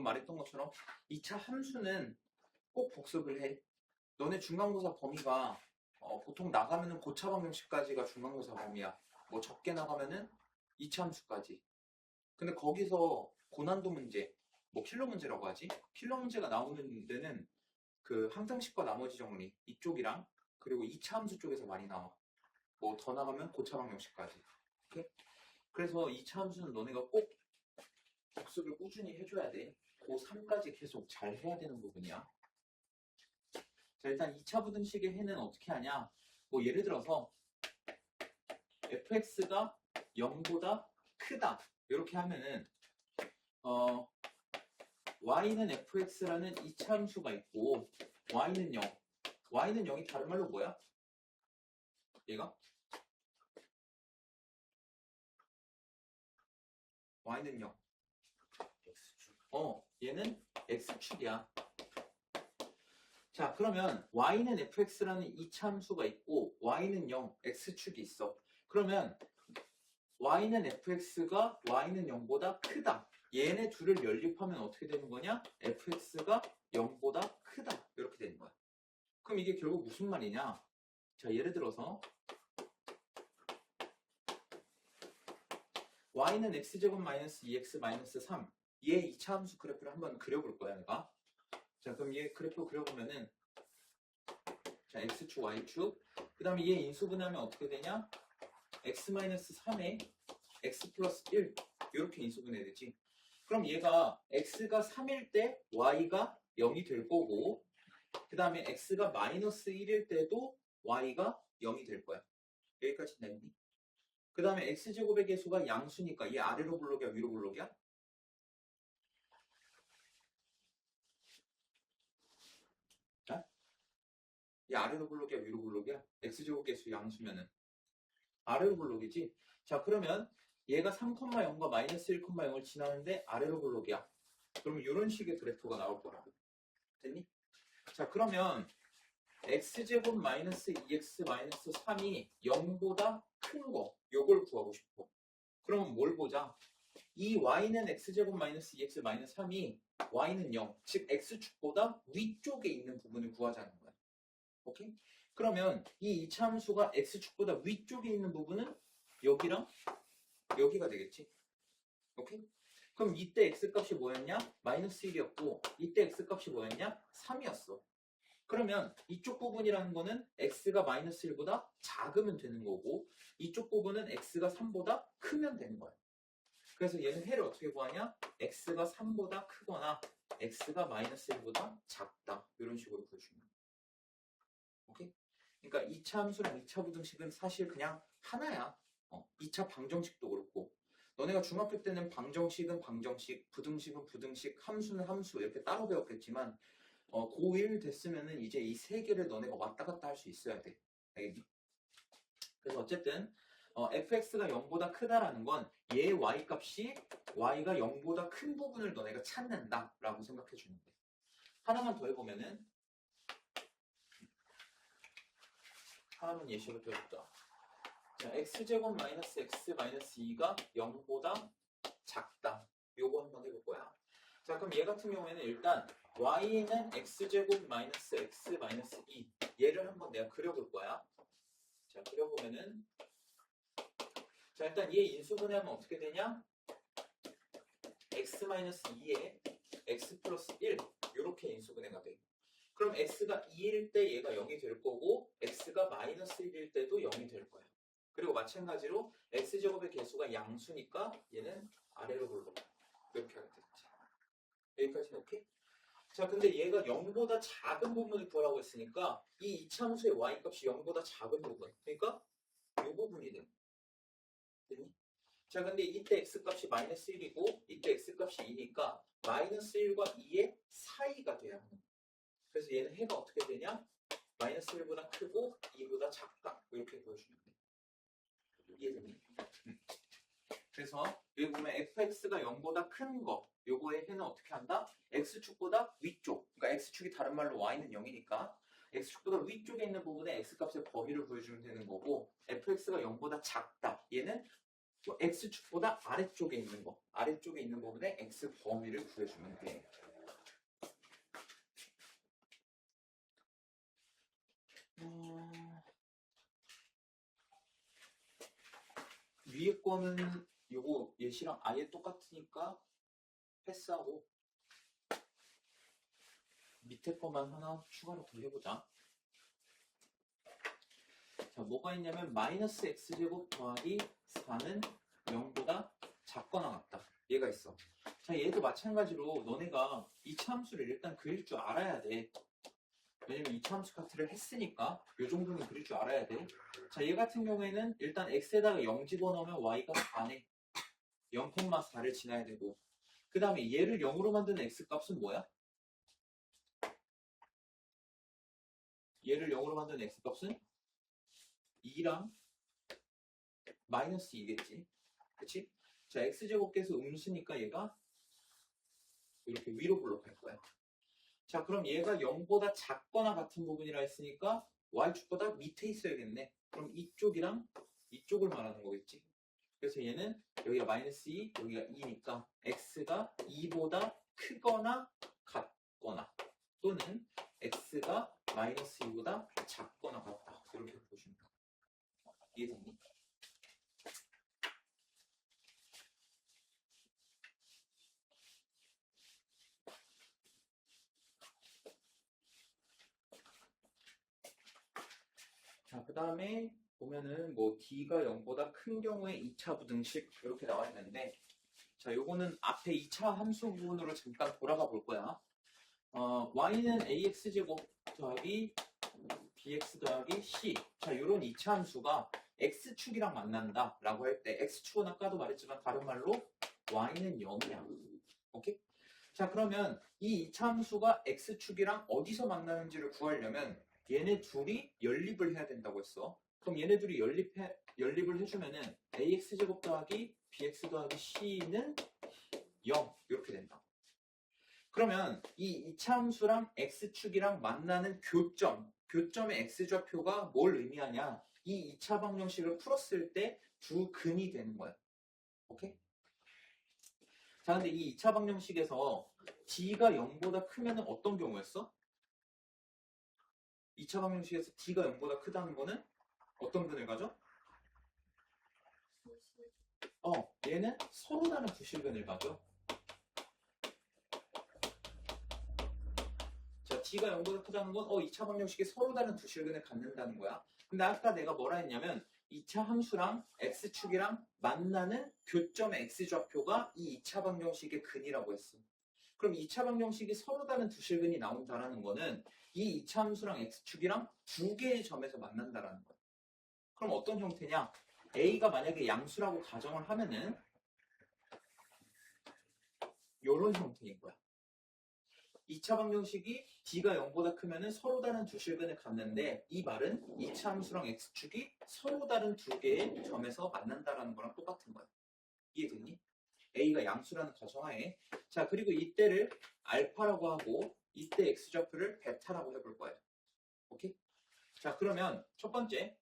말했던 것처럼 2차 함수는 꼭 복습을 해. 너네 중간고사 범위가 보통 나가면은 고차 방정식까지가 중간고사 범위야. 뭐 적게 나가면은 2차 함수까지. 근데 거기서 고난도 문제, 뭐 킬러 문제라고 하지? 킬러 문제가 나오는 데는 그 항상식과 나머지 정리 이쪽이랑 그리고 2차 함수 쪽에서 많이 나와. 뭐 더 나가면 고차 방정식까지. 오케이? 그래서 2차 함수는 너네가 꼭 복습을 꾸준히 해줘야 돼. 고3까지 계속 잘 해야 되는 부분이야. 자, 일단 2차 부등식의 해는 어떻게 하냐? 뭐 예를 들어서 fx가 0보다 크다 이렇게 하면은 y는 fx라는 2차 함수가 있고 y는 0. y는 0이 다른 말로 뭐야? 얘가? y는 0. 얘는 x축이야. 자, 그러면 y는 fx라는 2차 함수가 있고 y는 0, x축이 있어. 그러면 y는 fx가 y는 0보다 크다. 얘네 둘을 연립하면 어떻게 되는 거냐? fx가 0보다 크다. 이렇게 되는 거야. 그럼 이게 결국 무슨 말이냐? 자, 예를 들어서 y는 x제곱 마이너스 2x 마이너스 3. 얘 2차 함수 그래프를 한번 그려볼 거야, 내가. 자, 그럼 얘 그래프 그려보면은 자, x축, y축. 그 다음에 얘 인수분해하면 어떻게 되냐? x 마이너스 3에 x 플러스 1 이렇게 인수분해되지. 그럼 얘가 x가 3일 때 y가 0이 될 거고 그 다음에 x가 마이너스 1일 때도 y가 0이 될 거야. 여기까지 됐니? 그 다음에 x제곱의 개수가 양수니까 얘 아래로 블록이야, 위로 블록이야? 자? 얘 아래로 블록이야, 위로 블록이야? x제곱 개수 양수면은 아래로 블록이지? 자, 그러면 얘가 3,0과 마이너스 1,0을 지나는데 아래로 블록이야. 그러면 이런 식의 그래프가 나올 거라고. 됐니? 자, 그러면 x제곱 마이너스 2x 마이너스 3이 0보다 큰 거, 요걸 구하고 싶어. 그러면 뭘 보자? 이 y는 x제곱 마이너스 2x 마이너스 3이 y는 0, 즉 x축보다 위쪽에 있는 부분을 구하자는 거야. 오케이? 그러면 이 2차 함수가 x축보다 위쪽에 있는 부분은 여기랑 여기가 되겠지. 오케이? 그럼 이때 x값이 뭐였냐? 마이너스 1이었고 이때 x값이 뭐였냐? 3이었어. 그러면 이쪽 부분이라는 거는 x가 마이너스 1보다 작으면 되는 거고 이쪽 부분은 x가 3보다 크면 되는 거야. 그래서 얘는 해를 어떻게 구하냐? x가 3보다 크거나 x가 마이너스 1보다 작다. 이런 식으로 구해주면 돼. 오케이? 그러니까 2차 함수랑 2차 부등식은 사실 그냥 하나야. 2차 방정식도 그렇고 너네가 중학교 때는 방정식은 방정식, 부등식은 부등식, 함수는 함수 이렇게 따로 배웠겠지만 고1 됐으면은 이제 이 세 개를 너네가 왔다 갔다 할 수 있어야 돼. 알겠니? 그래서 어쨌든 fx가 0보다 크다라는 건 얘 y값이 y가 0보다 큰 부분을 너네가 찾는다라고 생각해 주면 돼. 하나만 더 해보면은 하나만 예시를 들어볼까? 자, x제곱 마이너스 x 마이너스 2가 0보다 작다. 요거 한번 해볼 거야. 자, 그럼 얘 같은 경우에는 일단 y는 x제곱 마이너스 x 마이너스 2 얘를 한번 내가 그려볼 거야. 자, 그려보면은 자, 일단 얘 인수분해하면 어떻게 되냐? x 마이너스 2에 x 플러스 1 이렇게 인수분해가 돼. 그럼 x가 2일 때 얘가 0이 될 거고 x가 마이너스 1일 때도 0이 될 거야. 그리고 마찬가지로 x제곱의 개수가 양수니까 얘는 아래로 불러. 이렇게 하게 되겠지. 여기까지는 오케이? 자, 근데 얘가 0보다 작은 부분을 구하라고 했으니까 이 이차함수의 y값이 0보다 작은 부분. 그러니까 이 부분이 돼. 됐니? 자, 근데 이때 x값이 마이너스 1이고 이때 x값이 2니까 마이너스 1과 2의 사이가 돼야 하는 거야. 그래서 얘는 해가 어떻게 되냐? 마이너스 1보다 크고 2보다 작다. 이렇게 보여주면 돼. 이해됐니? 그래서 여기 보면 fx가 0보다 큰 거, 요거의 해는 어떻게 한다? x축보다 위쪽, 그러니까 x축이 다른 말로 y는 0이니까 x축보다 위쪽에 있는 부분에 x값의 범위를 보여주면 되는 거고 fx가 0보다 작다. 얘는 x축보다 아래쪽에 있는 거, 아래쪽에 있는 부분에 x 범위를 구해주면 돼. 위에 거는 요거 예시랑 아예 똑같으니까 패스하고 밑에 거만 하나 추가로 더 해보자. 자, 뭐가 있냐면 마이너스 x제곱 더하기 4는 0보다 작거나 같다. 얘가 있어. 자, 얘도 마찬가지로 너네가 이차함수를 일단 그릴 줄 알아야 돼. 왜냐면 이차함수 카트를 했으니까 요 정도는 그릴 줄 알아야 돼. 자, 얘 같은 경우에는 일단 x에다가 0 집어넣으면 y가 4네. 0,4를 지나야 되고, 그 다음에 얘를 0으로 만드는 x값은 뭐야? 얘를 0으로 만드는 x값은 2랑 마이너스 2겠지. 그치? 자, x제곱께서 음수니까 얘가 이렇게 위로 블록할 거야. 자, 그럼 얘가 0보다 작거나 같은 부분이라 했으니까 y축보다 밑에 있어야겠네. 그럼 이쪽이랑 이쪽을 말하는 거겠지. 그래서 얘는 여기가 마이너스 2, 여기가 2니까 x가 2보다 크거나 같거나 또는 x가 마이너스 2보다 작거나 같다. 이렇게 보시면 돼. 이해됐니? 자, 그 다음에 보면은 뭐 D가 0보다 큰 경우에 2차 부등식 이렇게 나와 있는데, 자, 요거는 앞에 2차 함수 부분으로 잠깐 돌아가 볼 거야. y는 ax제곱 더하기 bx 더하기 c. 자, 요런 2차 함수가 x축이랑 만난다 라고 할 때, x축은 아까도 말했지만 다른 말로 y는 0이야. 오케이? 자, 그러면 이 2차 함수가 x축이랑 어디서 만나는지를 구하려면 얘네 둘이 연립을 해야 된다고 했어. 그럼 얘네 둘이 연립을 해주면은 ax제곱 더하기 bx 더하기 c는 0 이렇게 된다. 그러면 이 2차 함수랑 x축이랑 만나는 교점의 x좌표가 뭘 의미하냐? 이 2차 방정식을 풀었을 때 두 근이 되는 거야. 오케이? 자, 근데 이 2차 방정식에서 d가 0보다 크면 어떤 경우였어? 2차 방정식에서 d가 0보다 크다는 거는 어떤 근을 가져? 얘는 서로 다른 부실근을 가져. 자, d가 0보다 크다는 건 2차 방정식이 서로 다른 두 실근을 갖는다는 거야. 근데 아까 내가 뭐라 했냐면 2차 함수랑 x축이랑 만나는 교점의 x좌표가 이 2차 방정식의 근이라고 했어. 그럼 2차 방정식이 서로 다른 두 실근이 나온다라는 거는 이 2차 함수랑 x축이랑 두 개의 점에서 만난다라는 거야. 그럼 어떤 형태냐? a가 만약에 양수라고 가정을 하면은 이런 형태인 거야. 2차 방정식이 d가 0보다 크면은 서로 다른 두 실근을 갖는데, 이 말은 2차 함수랑 x축이 서로 다른 두 개의 점에서 만난다라는 거랑 똑같은 거야. 이해됐니? a가 양수라는 가정하에. 자, 그리고 이때를 알파라고 하고 이때 x좌표를 베타라고 해볼 거예요. 오케이? 자, 그러면 첫 번째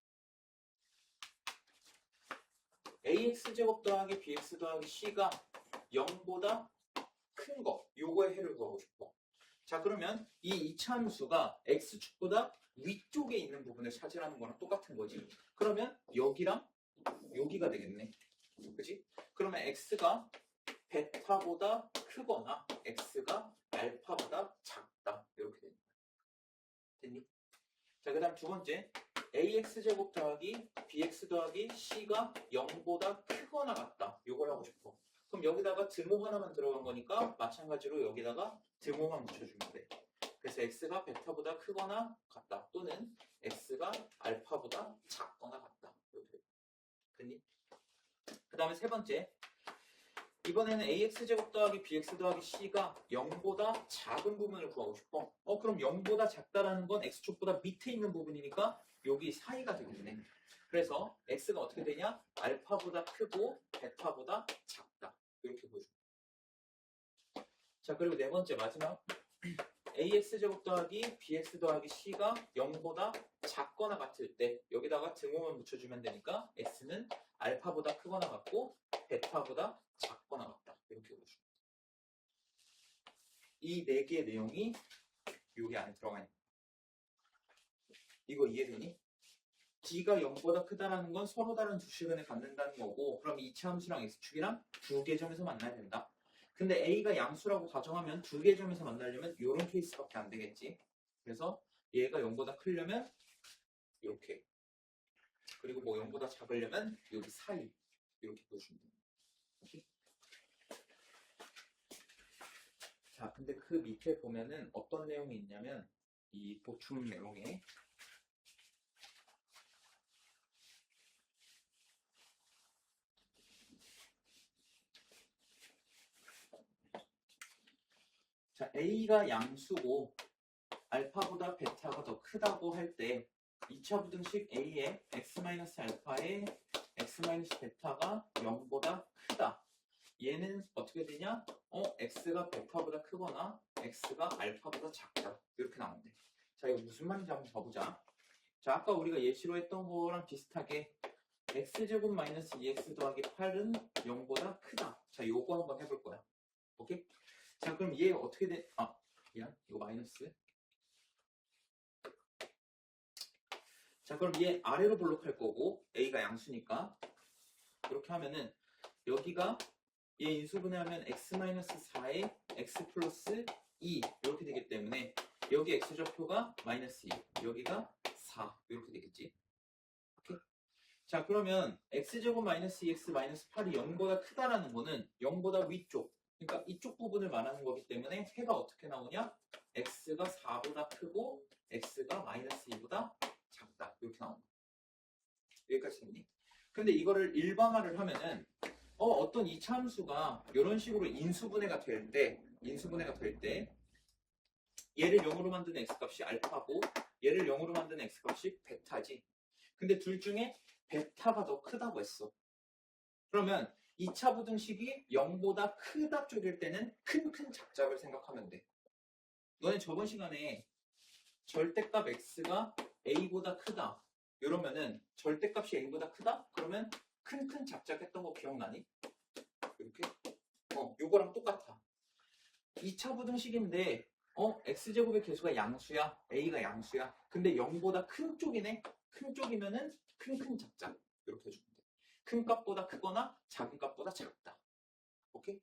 ax제곱 더하기 bx 더하기 c가 0보다 큰 거, 요거의 해를 구하고 싶어. 자, 그러면 이 2차 함수가 x축보다 위쪽에 있는 부분을 차지하는 거랑 똑같은 거지. 그러면 여기랑 여기가 되겠네. 그치? 그러면 x가 베타보다 크거나 x가 알파보다 작다. 이렇게 되는 거야. 됐니? 자, 그 다음 두 번째 ax제곱 더하기 bx 더하기 c가 0보다 크거나 같다. 요걸 하고 싶어. 그럼 여기다가 드모 하나만 들어간 거니까 마찬가지로 여기다가 드모만 붙여주면 돼. 그래서 x가 베타보다 크거나 같다. 또는 x가 알파보다 작거나 같다. 이렇게 됐니? 그 다음에 세 번째, 이번에는 ax제곱 더하기 bx 더하기 c가 0보다 작은 부분을 구하고 싶어. 그럼 0보다 작다라는 건 x축보다 밑에 있는 부분이니까 여기 사이가 되겠네. 그래서 x가 어떻게 되냐? 알파보다 크고 베타보다 작다. 이렇게 보여줍니다. 자, 그리고 네 번째 마지막 ax제곱 더하기 bx 더하기 c가 0보다 작거나 같을 때 여기다가 등호만 붙여주면 되니까 x는 알파보다 크거나 같고 베타보다 작거나 같다. 이렇게 보여줍니다. 이 네 개의 내용이 여기 안에 들어가 있는 거야. 이거 이해되니? D가 0보다 크다라는 건 서로 다른 두 시간에 갖는다는 거고, 그럼 이차 함수랑 x축이랑 두 개 점에서 만나야 된다. 근데 A가 양수라고 가정하면 두 개 점에서 만나려면 이런 케이스밖에 안 되겠지. 그래서 얘가 0보다 크려면 이렇게, 그리고 뭐 0보다 작으려면 여기 사이 이렇게 보여주면 됩니다. 오케이? 자, 근데 그 밑에 보면은 어떤 내용이 있냐면 이 보충 내용에 자, A가 양수고 알파보다 베타가 더 크다고 할 때 2차 부등식 A의 x-알파의 x-베타가 0보다 크다. 얘는 어떻게 되냐? x가 베타보다 크거나 x가 알파보다 작다. 이렇게 나오는데. 자, 이거 무슨 말인지 한번 봐보자. 자, 아까 우리가 예시로 했던 거랑 비슷하게 x제곱 마이너스 2x 더하기 8은 0보다 크다. 자, 요거 한번 해볼 거야. 오케이? 자, 그럼 얘 어떻게 돼? 미안. 이거 마이너스. 자, 그럼 얘 아래로 블록할 거고 A가 양수니까 이렇게 하면은 여기가 얘 인수분해하면 x-4에 x 플러스 2 이렇게 되기 때문에 여기 x좌표가 마이너스 2 여기가 4 이렇게 되겠지. 오케이? 자, 그러면 x제곱 마이너스 2x 마이너스 8이 0보다 크다라는 거는 0보다 위쪽, 그러니까 이쪽 부분을 말하는 거기 때문에 해가 어떻게 나오냐? x가 4보다 크고 x가 마이너스 2보다 작다. 이렇게 나옵니다. 여기까지 됐니? 근데 이거를 일반화를 하면은 어떤 이차 함수가 이런 식으로 인수분해가 될 때 얘를 0으로 만드는 x값이 알파고 얘를 0으로 만드는 x값이 베타지. 근데 둘 중에 베타가 더 크다고 했어. 그러면 2차 부등식이 0보다 크다 쪽일 때는 큰 작작을 생각하면 돼. 너네 저번 시간에 절대값 x가 a보다 크다. 이러면은 절대값이 a보다 크다? 그러면 큰 작작했던 거 기억나니? 이렇게? 요거랑 똑같아. 2차 부등식인데 x제곱의 개수가 양수야. a가 양수야. 근데 0보다 큰 쪽이네? 큰 쪽이면은 큰 작작. 이렇게 해주면 돼. 큰 값보다 크거나 작은 값보다 작다. 오케이?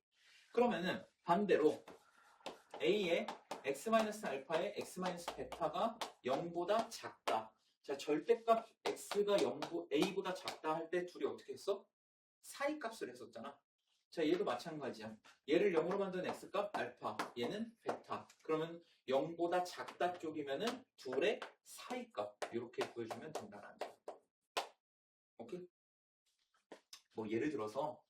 그러면은 반대로 a의 x-알파의 x-베타가 0보다 작다. 자, 절대값 x가 a보다 작다 할 때 둘이 어떻게 했어? 사이값을 했었잖아. 자, 얘도 마찬가지야. 얘를 0으로 만든 x값 알파, 얘는 베타. 그러면 0보다 작다 쪽이면은 둘의 사이값 이렇게 구해주면 된다는 거. 오케이? 뭐 예를 들어서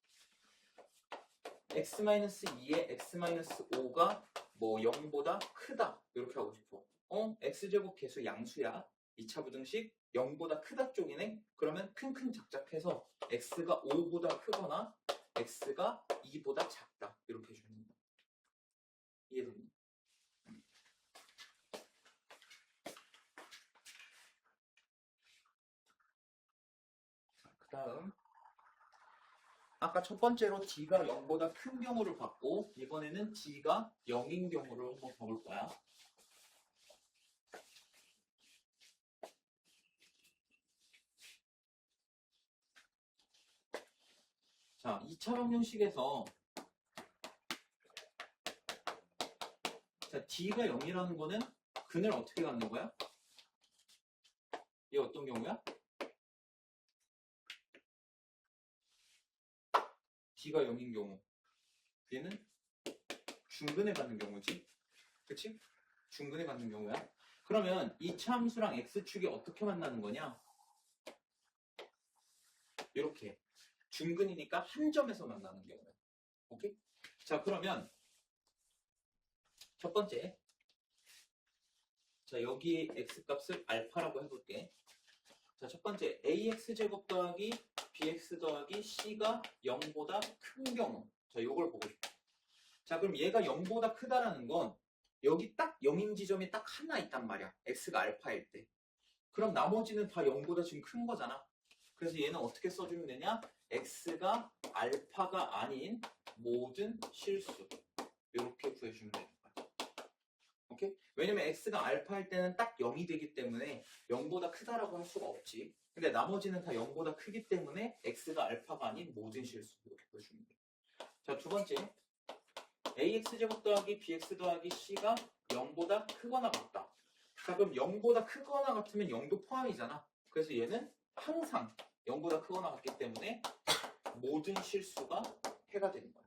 x-2의 x-5가 뭐 0보다 크다 이렇게 하고 싶어. x제곱 개수 양수야. 2차 부등식 0보다 크다 쪽이네. 그러면 큰 작작해서 x가 5보다 크거나 x가 2보다 작다 이렇게 해주면 된다. 이해되니? 그 다음 아까 첫 번째로 D가 0보다 큰 경우를 봤고 이번에는 D가 0인 경우를 한번 봐볼 거야. 자, 2차 방정식에서 자, D가 0이라는 거는 근을 어떻게 갖는 거야? 얘 어떤 경우야? D가 0인 경우 얘는 중근에 갖는 경우지. 그치? 중근에 갖는 경우야. 그러면 이 참수랑 x축이 어떻게 만나는 거냐? 이렇게 중근이니까 한 점에서 만나는 경우야. 오케이? 자, 그러면 첫 번째 자, 여기 x값을 알파라고 해볼게. 자, 첫 번째 ax제곱 더하기 bx 더하기 c가 0보다 큰 경우. 자, 요걸 보고 싶어. 자, 그럼 얘가 0보다 크다라는 건 여기 딱 0인 지점이 딱 하나 있단 말이야. x가 알파일 때. 그럼 나머지는 다 0보다 지금 큰 거잖아. 그래서 얘는 어떻게 써주면 되냐? x가 알파가 아닌 모든 실수. 이렇게 구해주면 되는 거야. 오케이? 왜냐면 x가 알파일 때는 딱 0이 되기 때문에 0보다 크다라고 할 수가 없지. 근데 나머지는 다 0보다 크기 때문에 x가 알파가 아닌 모든 실수. 이렇게 구해주면 돼. 자, 두 번째. ax제곱 더하기 bx 더하기 c가 0보다 크거나 같다. 자, 그럼 0보다 크거나 같으면 0도 포함이잖아. 그래서 얘는 항상 0보다 크거나 같기 때문에 모든 실수가 해가 되는 거야.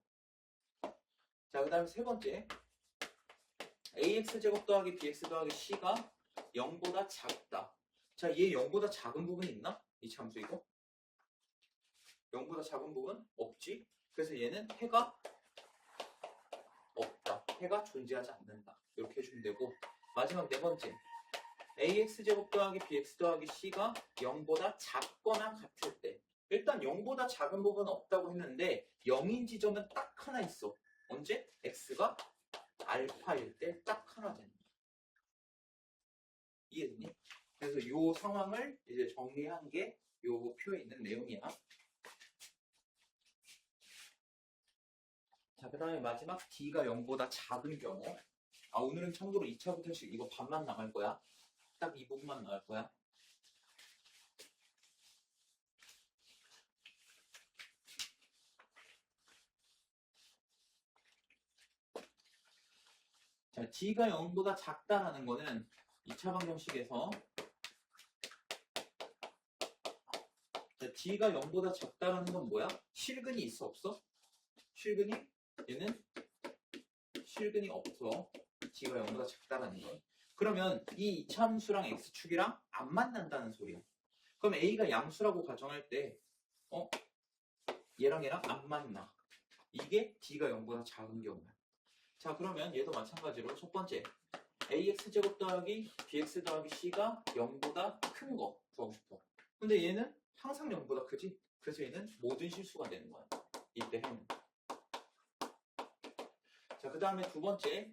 자, 그 다음에 세 번째. ax제곱 더하기 bx 더하기 c가 0보다 작다. 자, 얘 0보다 작은 부분이 있나? 이 참수 이거? 0보다 작은 부분? 없지. 그래서 얘는 해가 없다. 해가 존재하지 않는다. 이렇게 해주면 되고, 마지막 네 번째. ax제곱 더하기 bx 더하기 c가 0보다 작거나 같을 때. 일단 0보다 작은 부분은 없다고 했는데 0인 지점은 딱 하나 있어. 언제? x가 알파일 때 딱 하나 되는 거야. 이해됐니? 그래서 이 상황을 이제 정리한 게 이 표에 있는 내용이야. 자, 그 다음에 마지막 d가 0보다 작은 경우. 오늘은 참고로 2차부터 식 이거 반만 나갈 거야. 딱 이 부분만 나갈 거야. 자, d가 0보다 작다라는 거는 2차 방정식에서 자, d가 0보다 작다라는 건 뭐야? 실근이 있어 없어? 실근이? 얘는 실근이 없어. d가 0보다 작다라는 건. 그러면 이 이차함수랑 x축이랑 안 만난다는 소리야. 그럼 a가 양수라고 가정할 때 얘랑 안 만나. 이게 d가 0보다 작은 경우야. 자, 그러면 얘도 마찬가지로 첫 번째 ax제곱 더하기 bx 더하기 c가 0보다 큰 거 구하고 싶어. 근데 얘는 항상 0보다 크지? 그래서 얘는 모든 실수가 되는 거야. 이때 해는. 자, 그 다음에 두 번째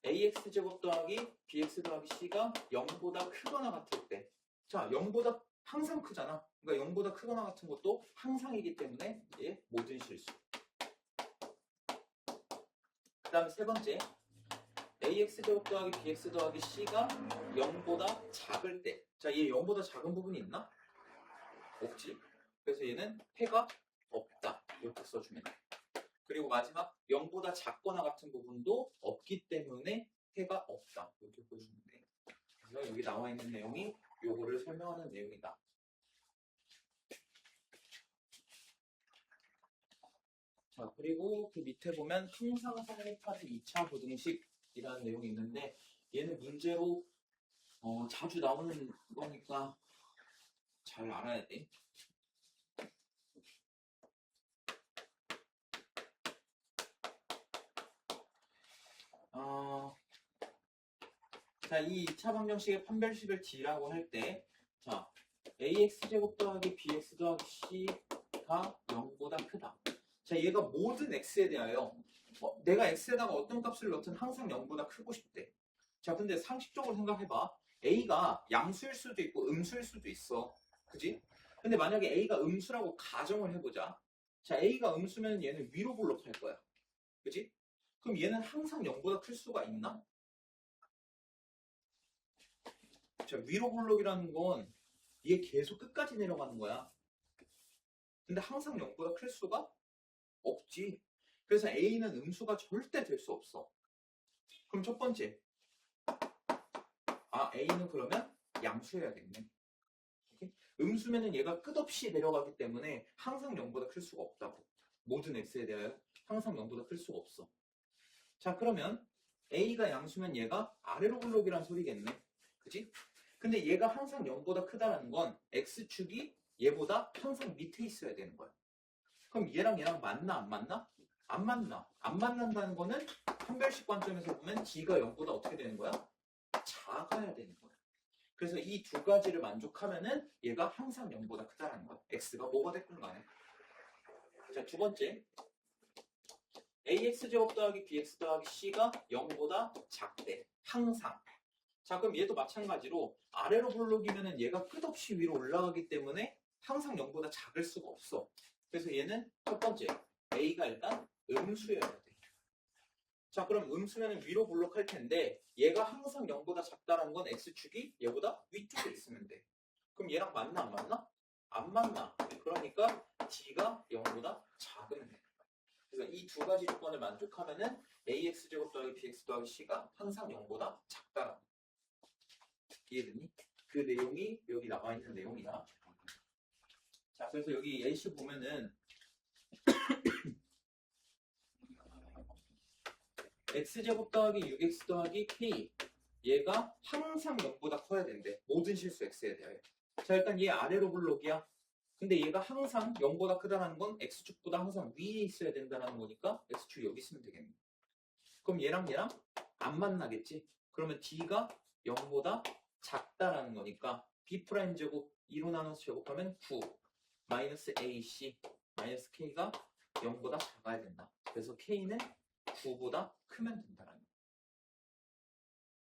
ax제곱 더하기 bx 더하기 c가 0보다 크거나 같을 때. 자, 0보다 항상 크잖아. 그러니까 0보다 크거나 같은 것도 항상이기 때문에 얘 모든 실수. 그 다음에 세 번째 ax제곱 더하기 bx 더하기 c가 0보다 작을 때. 자, 얘 0보다 작은 부분이 있나? 없지. 그래서 얘는 해가 없다. 이렇게 써주면 돼. 그리고 마지막 0보다 작거나 같은 부분도 없기 때문에 해가 없다. 이렇게 보여주면 돼. 그래서 여기 나와 있는 내용이 요거를 설명하는 내용이다. 자, 그리고 그 밑에 보면 항상 성립하는 2차 부등식이라는 내용이 있는데 얘는 문제로 자주 나오는 거니까 잘 알아야 돼. 자, 이 2차 방정식의 판별식을 d라고 할 때, 자, ax제곱 더하기 bx 더하기 c가 0보다 크다. 자, 얘가 모든 x에 대하여 내가 x에다가 어떤 값을 넣든 항상 0보다 크고 싶대. 자, 근데 상식적으로 생각해봐. a가 양수일 수도 있고 음수일 수도 있어. 그지? 근데 만약에 a가 음수라고 가정을 해보자. 자, a가 음수면 얘는 위로 볼록할 거야. 그지? 그럼 얘는 항상 0보다 클 수가 있나? 자, 위로 볼록이라는 건 얘 계속 끝까지 내려가는 거야. 근데 항상 0보다 클 수가 없지. 그래서 a는 음수가 절대 될 수 없어. 그럼 첫 번째, a는 그러면 양수해야겠네. 오케이? 음수면은 얘가 끝없이 내려가기 때문에 항상 0보다 클 수가 없다고. 모든 x에 대하여 항상 0보다 클 수가 없어. 자, 그러면 a가 양수면 얘가 아래로 볼록이란 소리겠네. 그지? 근데 얘가 항상 0보다 크다는 건 x축이 얘보다 항상 밑에 있어야 되는 거야. 그럼 얘랑 맞나 안 맞나? 안 맞나. 안 맞는다는 거는 판별식 관점에서 보면 d가 0보다 어떻게 되는 거야? 작아야 되는 거야. 그래서 이 두 가지를 만족하면은 얘가 항상 0보다 크다는 거야. x가 뭐가 됐든 간에. 자, 두 번째. ax제곱 더하기 bx 더하기 c가 0보다 작대. 항상. 자, 그럼 얘도 마찬가지로 아래로 볼록이면은 얘가 끝없이 위로 올라가기 때문에 항상 0보다 작을 수가 없어. 그래서 얘는 첫 번째 A가 일단 음수여야 돼. 자, 그럼 음수면 위로 블록할 텐데 얘가 항상 0보다 작다는 건 X축이 얘보다 위쪽에 있으면 돼. 그럼 얘랑 맞나 안 맞나? 안 맞나? 그러니까 D가 0보다 작으면 돼. 그래서 이 두 가지 조건을 만족하면은 AX제곱 더하기 BX 더하기 C가 항상 0보다 작다라는 거. 이해됐니? 그 내용이 여기 나와 있는 내용이다. 자, 그래서 여기 예시 보면은 x제곱 더하기 6x 더하기 k 얘가 항상 0보다 커야 된대. 모든 실수 x에 대하여. 자, 일단 얘 아래로 블록이야. 근데 얘가 항상 0보다 크다는 건 x축보다 항상 위에 있어야 된다는 거니까 x축이 여기 있으면 되겠네. 그럼 얘랑 안 만나겠지? 그러면 d가 0보다 작다라는 거니까 b'제곱 2로 나눠서 제곱하면 9 마이너스 ac 마이너스 k가 0보다 작아야 된다. 그래서 k는 9보다 크면 된다라는 거.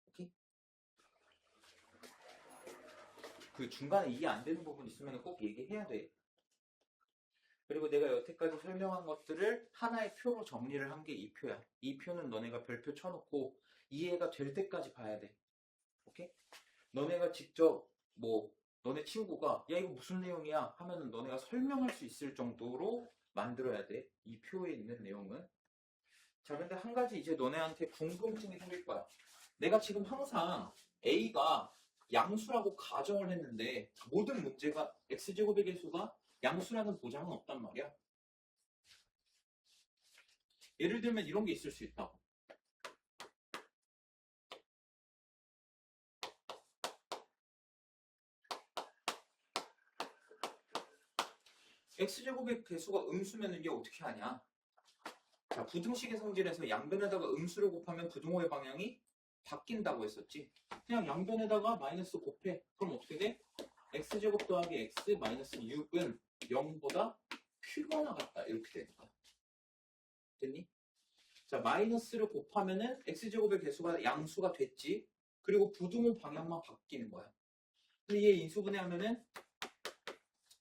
오케이? 그 중간에 이해 안 되는 부분 있으면 꼭 얘기해야 돼. 그리고 내가 여태까지 설명한 것들을 하나의 표로 정리를 한 게 이 표야. 이 표는 너네가 별표 쳐놓고 이해가 될 때까지 봐야 돼. 오케이? 너네가 직접 너네 친구가 야 이거 무슨 내용이야 하면은 너네가 설명할 수 있을 정도로 만들어야 돼. 이 표에 있는 내용은. 자, 근데 한 가지 이제 너네한테 궁금증이 생길 거야. 내가 지금 항상 A가 양수라고 가정을 했는데 모든 문제가 X제곱의 개수가 양수라는 보장은 없단 말이야. 예를 들면 이런 게 있을 수 있다고. X제곱의 개수가 음수면 이게 어떻게 하냐. 자, 부등식의 성질에서 양변에다가 음수를 곱하면 부등호의 방향이 바뀐다고 했었지. 그냥 양변에다가 마이너스 곱해. 그럼 어떻게 돼? X제곱 더하기 X 마이너스 6은 0보다 크거나 같다. 이렇게 되는 거야. 됐니? 자, 마이너스를 곱하면은 X제곱의 개수가 양수가 됐지. 그리고 부등호 방향만 바뀌는 거야. 근데 얘 인수분해하면은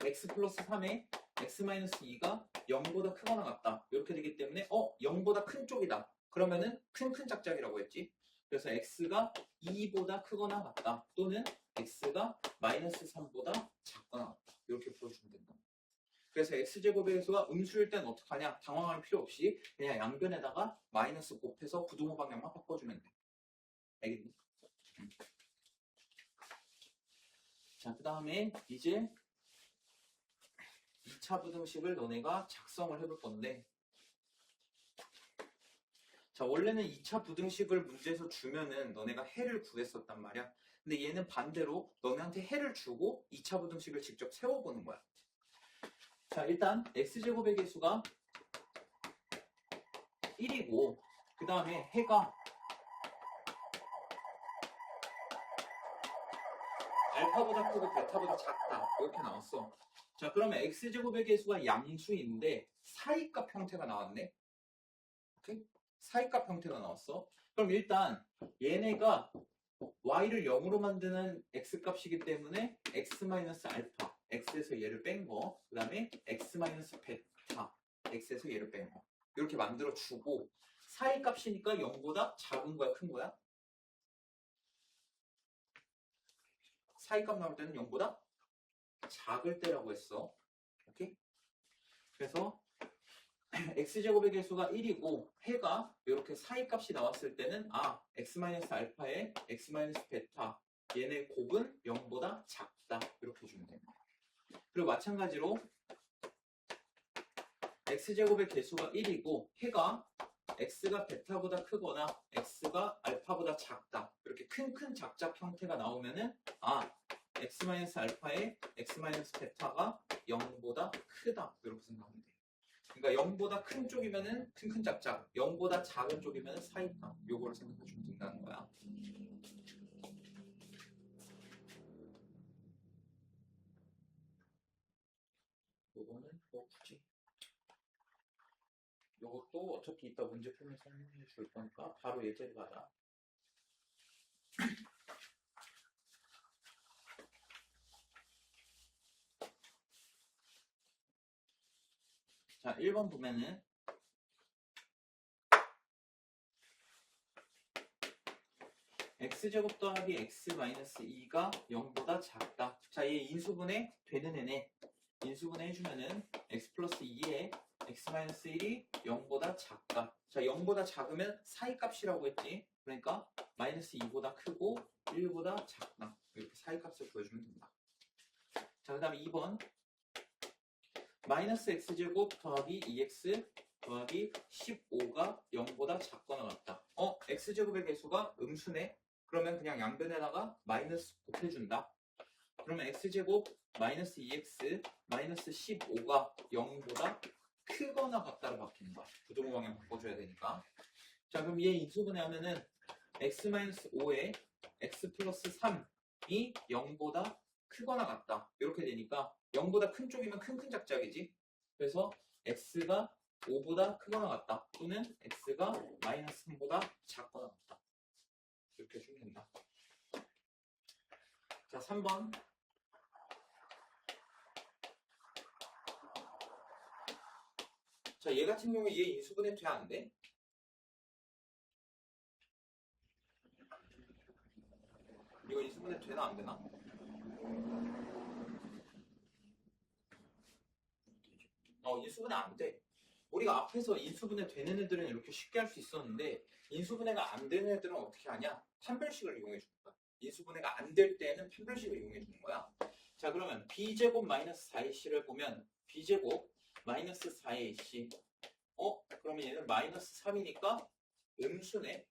X 플러스 3에 X 마이너스 2가 0보다 크거나 같다. 이렇게 되기 때문에 0보다 큰 쪽이다. 그러면은 큰 짝짝이라고 했지. 그래서 X가 2보다 크거나 같다. 또는 X가 마이너스 3보다 작거나 같다. 이렇게 풀어주면 된다. 그래서 X제곱의 개수가 음수일 땐 어떡하냐? 당황할 필요 없이 그냥 양변에다가 마이너스 곱해서 부등호 방향만 바꿔주면 돼. 알겠니? 자, 그 다음에 이제 2차 부등식을 너네가 작성을 해볼 건데, 자, 원래는 2차 부등식을 문제에서 주면은 너네가 해를 구했었단 말이야. 근데 얘는 반대로 너네한테 해를 주고 2차 부등식을 직접 세워보는 거야. 자, 일단 X제곱의 개수가 1이고 그 다음에 해가 알파보다 크고 베타보다 작다. 이렇게 나왔어. 자, 그러면 X제곱의 개수가 양수인데 사이값 형태가 나왔네. 오케이? 사이값 형태가 나왔어. 그럼 일단 얘네가 y를 0으로 만드는 x값이기 때문에 x-알파, x에서 얘를 뺀 거, 그 다음에 x-베타, x에서 얘를 뺀 거. 이렇게 만들어주고 사이값이니까 0보다 작은 거야, 큰 거야? 사이값 나올 때는 0보다 작을 때라고 했어. 오케이? 그래서 x제곱의 개수가 1이고 해가 이렇게 사이값이 나왔을 때는 x-알파에 x-베타 얘네 곱은 0보다 작다 이렇게 주면 됩니다. 그리고 마찬가지로 x제곱의 개수가 1이고 해가 x가 베타보다 크거나 x가 알파보다 작다 이렇게 큰 작작 형태가 나오면은 x-알파에 x-베타가 0보다 크다 이렇게 생각하면 돼요. 그러니까 0보다 큰 쪽이면은 큰 작작, 0보다 작은 쪽이면은 사이값. 요거를 생각해 주면 된다는 거야. 요거는 굳이. 요것도 어차피 이따 문제 풀면서 설명해 줄 거니까 바로 예제를 가자. 자, 1번 보면은 x제곱 더하기 x-2가 0보다 작다. 자, 얘 인수분해 되는 애네. 인수분해 해주면은 x 플러스 2에 x-1이 0보다 작다. 자, 0보다 작으면 사이값이라고 했지. 그러니까 마이너스 2보다 크고 1보다 작다. 이렇게 사이값을 구해주면 된다. 자, 그 다음에 2번 마이너스 x제곱 더하기 2x 더하기 15가 0보다 작거나 같다. x제곱의 개수가 음수네. 그러면 그냥 양변에다가 마이너스 곱해준다. 그러면 x제곱 마이너스 2x 마이너스 15가 0보다 크거나 같다로 바뀌는 거야. 부등호 방향 바꿔줘야 되니까. 자, 그럼 얘 인수분해 하면은 x-5에 x 플러스 3이 0보다 크거나 같다. 이렇게 되니까 0보다 큰 쪽이면 큰 작작이지. 그래서 x가 5보다 크거나 같다. 또는 x가 마이너스 3보다 작거나 같다. 이렇게 해주면 된다. 자, 3번. 자, 얘 같은 경우에 얘 인수분해 돼, 안 돼? 이거 인수분해 되나 안 되나? 인수분해 안 돼. 우리가 앞에서 인수분해 되는 애들은 이렇게 쉽게 할 수 있었는데 인수분해가 안 되는 애들은 어떻게 하냐? 판별식을 이용해 주는 거야. 인수분해가 안 될 때는 판별식을 이용해 주는 거야. 자, 그러면 b제곱 마이너스 4ac를 보면 b제곱 마이너스 4ac 그러면 얘는 마이너스 3이니까 음수네.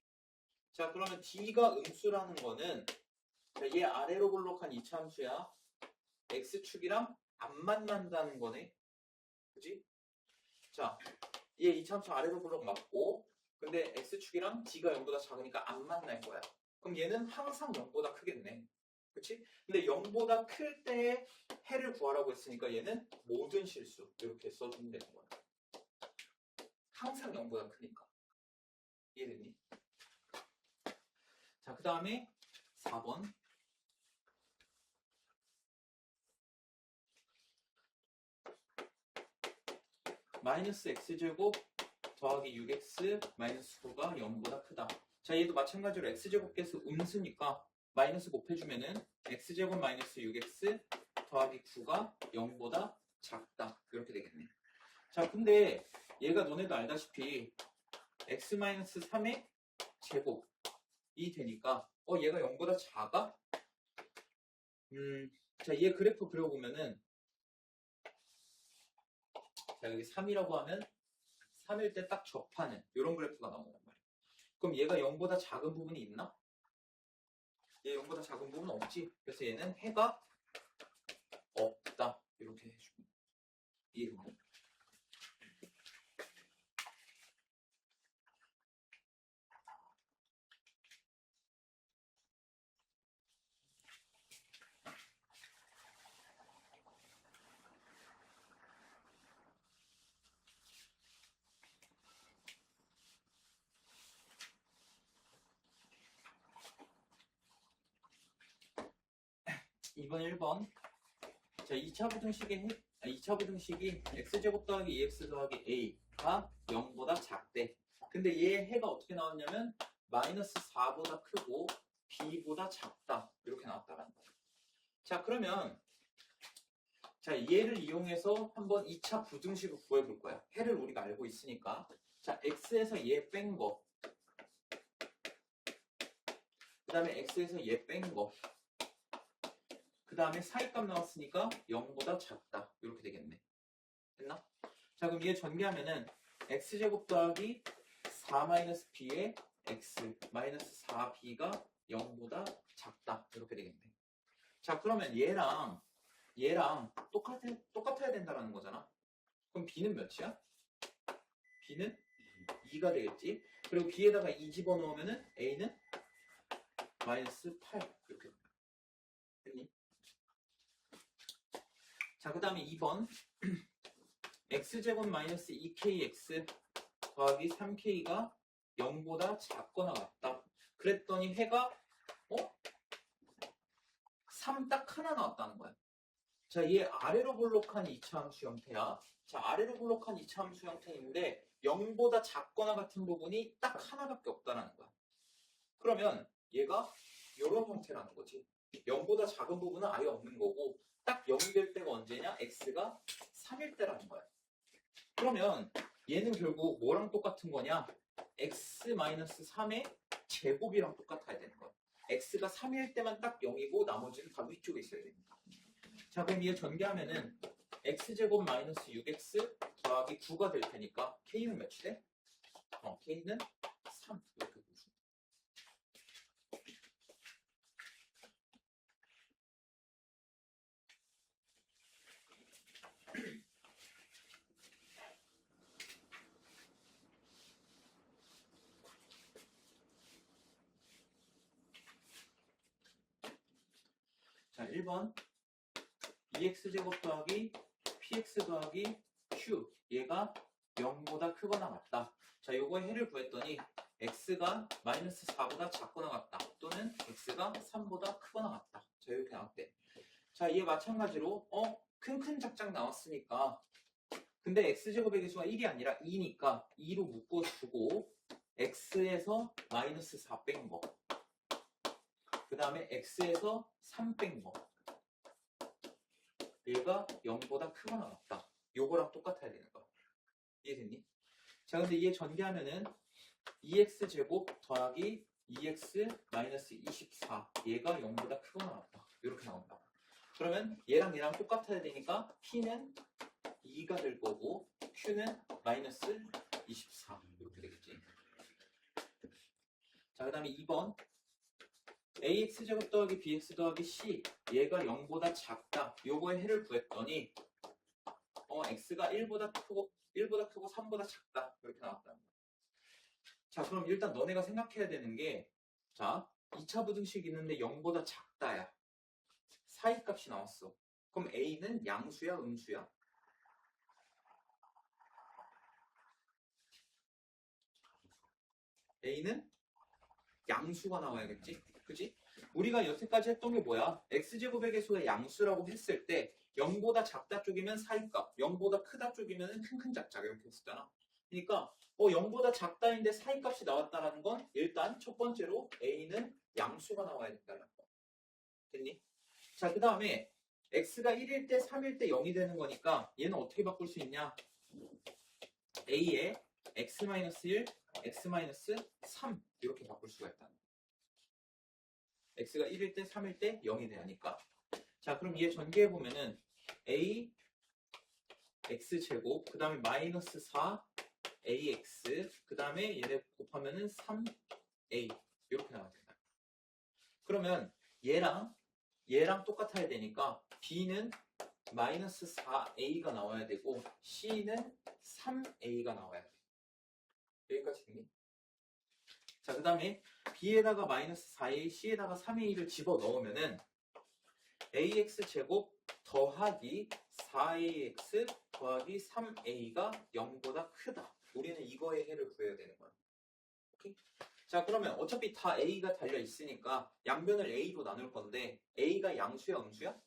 자, 그러면 d가 음수라는 거는 자, 얘 아래로 볼록한 이차함수야. x축이랑 안 만난다는 거네. 그지? 자, 얘 이차함수 아래로 볼록 맞고 근데 x축이랑 d가 0보다 작으니까 안 만날 거야. 그럼 얘는 항상 0보다 크겠네. 그치? 근데 0보다 클 때의 해를 구하라고 했으니까 얘는 모든 실수 이렇게 써주면 되는 거야. 항상 0보다 크니까. 이해됐니? 자, 그 다음에 4번. 마이너스 x제곱 더하기 6x 마이너스 9가 0보다 크다. 자, 얘도 마찬가지로 x제곱께서 음수니까 마이너스 곱해주면은 x제곱 마이너스 6x 더하기 9가 0보다 작다. 이렇게 되겠네. 자, 근데 얘가 너네도 알다시피 x-3의 제곱이 되니까 얘가 0보다 작아? 자, 얘 그래프 그려보면은 자, 여기 3이라고 하면 3일 때 딱 접하는 이런 그래프가 나온단 말이야. 그럼 얘가 0보다 작은 부분이 있나? 얘 0보다 작은 부분은 없지. 그래서 얘는 해가 없다. 이렇게 해주고. 이해됐니? 이번 1번. 자, 2차 부등식이 x제곱 더하기 2x 더하기 a가 0보다 작대. 근데 얘 해가 어떻게 나왔냐면 마이너스 4보다 크고 b보다 작다. 이렇게 나왔다라는 거예요. 자, 그러면 자, 얘를 이용해서 한번 2차 부등식을 구해볼 거야. 해를 우리가 알고 있으니까. 자, x에서 얘 뺀 거. 그 다음에 x에서 얘 뺀 거. 그 다음에 사이값 나왔으니까 0보다 작다. 이렇게 되겠네. 됐나? 자, 그럼 얘 전개하면은 x제곱 더하기 4-b의 x 마이너스 4b가 0보다 작다. 이렇게 되겠네. 자, 그러면 얘랑 똑같아야 된다는 거잖아. 그럼 b는 몇이야? b는 2가 되겠지. 그리고 b에다가 2 집어넣으면은 a는 마이너스 8 이렇게 됐니? 자, 그 다음에 2번 x제곱 마이너스 2kx 더하기 3k가 0보다 작거나 같다. 그랬더니 해가 3 딱 하나 나왔다는 거야. 자, 얘 아래로 볼록한 이차함수 형태야. 자, 아래로 볼록한 이차함수 형태인데 0보다 작거나 같은 부분이 딱 하나밖에 없다는 거야. 그러면 얘가 이런 형태라는 거지. 0보다 작은 부분은 아예 없는 거고 딱 0이 될 때가 언제냐? x가 3일 때라는 거야. 그러면 얘는 결국 뭐랑 똑같은 거냐? x-3의 제곱이랑 똑같아야 되는 거야. x가 3일 때만 딱 0이고 나머지는 다 위쪽에 있어야 됩니다. 자, 그럼 얘 전개하면은 x제곱 마이너스 6x 더하기 9가 될 테니까 k는 몇이 돼? k는 3 이렇게 보죠. 자, 1번 2x제곱 더하기 px 더하기 q 얘가 0보다 크거나 같다. 자, 요거의 해를 구했더니 x가 마이너스 4보다 작거나 같다. 또는 x가 3보다 크거나 같다. 자, 이렇게 나왔대. 자, 얘 마찬가지로 큰 작작 나왔으니까 근데 x제곱의 개수가 1이 아니라 2니까 2로 묶어주고 x에서 마이너스 4 뺀 거 그 다음에 x에서 3 뺀 거 얘가 0보다 크거나 같다. 요거랑 똑같아야 되는 거야. 이해됐니? 자, 근데 얘 전개하면은 2x제곱 더하기 2x 마이너스 24 얘가 0보다 크거나 같다. 이렇게 나온다. 그러면 얘랑 얘랑 똑같아야 되니까 p는 2가 될 거고 q는 마이너스 24 이렇게 되겠지. 자, 그 다음에 2번 ax제곱 더하기 bx 더하기 c 얘가 0보다 작다. 요거의 해를 구했더니 x가 1보다 크고 3보다 작다. 이렇게 나왔다. 자, 그럼 일단 너네가 생각해야 되는 게 자, 2차 부등식 있는데 0보다 작다야. 사이값이 나왔어. 그럼 a는 양수야, 음수야? a는 양수가 나와야겠지? 그지? 우리가 여태까지 했던 게 뭐야? x제곱의 개수가 양수라고 했을 때 0보다 작다 쪽이면 사이값, 0보다 크다 쪽이면 큰 작작 이렇게 했었잖아. 그러니까 0보다 작다인데 사이값이 나왔다는 건 일단 첫 번째로 a는 양수가 나와야 된다는 거. 됐니? 자, 그 다음에 x가 1일 때, 3일 때 0이 되는 거니까 얘는 어떻게 바꿀 수 있냐? a에 x-1, x-3 이렇게 바꿀 수가 있다는 거. x가 1일 때, 3일 때 0이 되니까. 자, 그럼 얘 전개해보면은 a x제곱 그 다음에 마이너스 4 ax 그 다음에 얘네 곱하면은 3a 이렇게 나와야 된다. 그러면 얘랑 똑같아야 되니까 b는 마이너스 4a가 나와야 되고 c는 3a가 나와야 돼. 여기까지 됐니? 자, 그 다음에 b에다가 마이너스 4a, c에다가 3a를 집어넣으면은 ax제곱 더하기 4ax 더하기 3a가 0보다 크다. 우리는 이거의 해를 구해야 되는 거야. 오케이? 자, 그러면 어차피 다 a가 달려 있으니까 양변을 a로 나눌 건데 a가 양수야, 음수야?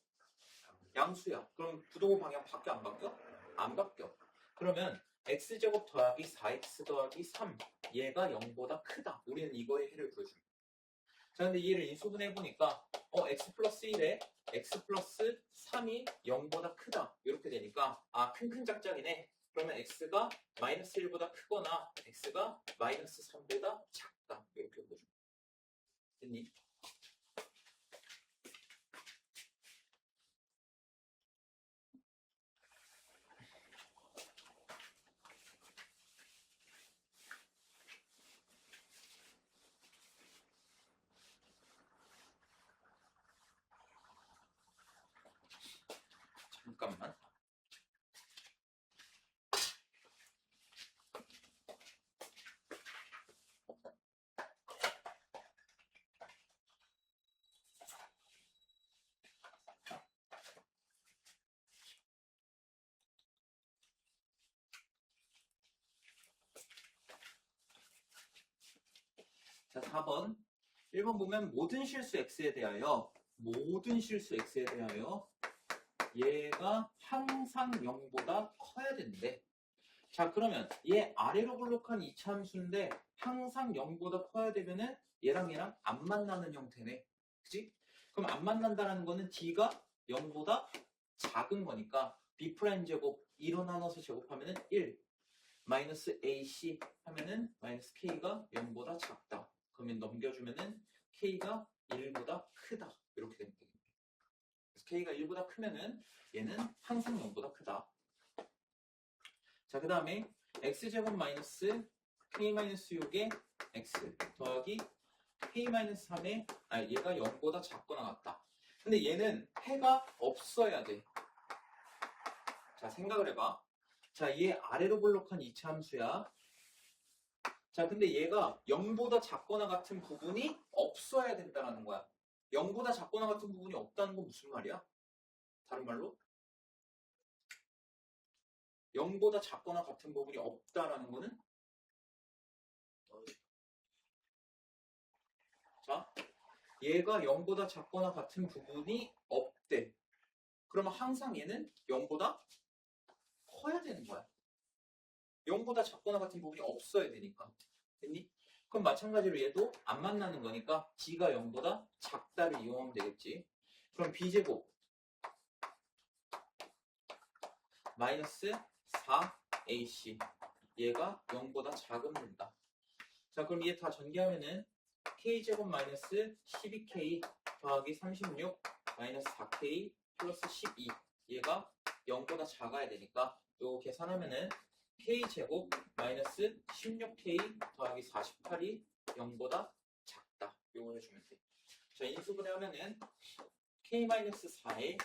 양수야. 그럼 부동호 방향 바뀌어, 안 바뀌어? 안 바뀌어. 그러면 x제곱 더하기 4x 더하기 3 얘가 0보다 크다. 우리는 이거의 해를 구해줍니다. 자, 근데 얘를 인수분해해보니까 x 플러스 1에 x 플러스 3이 0보다 크다. 이렇게 되니까 큰 작작이네. 그러면 x가 마이너스 1보다 크거나 x가 마이너스 3보다 작다. 이렇게 보죠. 됐니? 잠깐만. 자, 4번. 1번 보면 모든 실수 x에 대하여 얘가 항상 0보다 커야 된대. 자, 그러면 얘 아래로 블록한 이차함수인데 항상 0보다 커야 되면은 얘랑 얘랑 안 만나는 형태네. 그치? 그럼 안 만난다라는 거는 d가 0보다 작은 거니까 b' 제곱 2로 나눠서 제곱하면은 1 마이너스 ac 하면은 마이너스 k가 0보다 작다. 그러면 넘겨주면은 k가 1보다 크다. 이렇게 되면 되겠네. 그래서 k가 1보다 크면은 얘는 항상 0보다 크다. 자, 그 다음에 x제곱 마이너스 k-6의 x 더하기 k-3의 얘가 0보다 작거나 같다. 근데 얘는 해가 없어야 돼. 자, 생각을 해봐. 자, 얘 아래로 블록한 이차함수야. 자, 근데 얘가 0보다 작거나 같은 부분이 없어야 된다는 거야. 0보다 작거나 같은 부분이 없다는 건 무슨 말이야? 다른 말로? 0보다 작거나 같은 부분이 없다라는 거는? 자, 얘가 0보다 작거나 같은 부분이 없대. 그러면 항상 얘는 0보다 커야 되는 거야. 0보다 작거나 같은 부분이 없어야 되니까. 됐니? 그럼 마찬가지로 얘도 안 만나는 거니까 d가 0보다 작다를 이용하면 되겠지. 그럼 b제곱 마이너스 4ac 얘가 0보다 작으면 된다. 자, 그럼 얘 다 전개하면은 k제곱 마이너스 12k 더하기 36 마이너스 4k 플러스 12 얘가 0보다 작아야 되니까 요거 계산하면은 k제곱 마이너스 16k 더하기 48이 0보다 작다. 요거 해주면 돼. 자, 인수분해 하면은 k-4에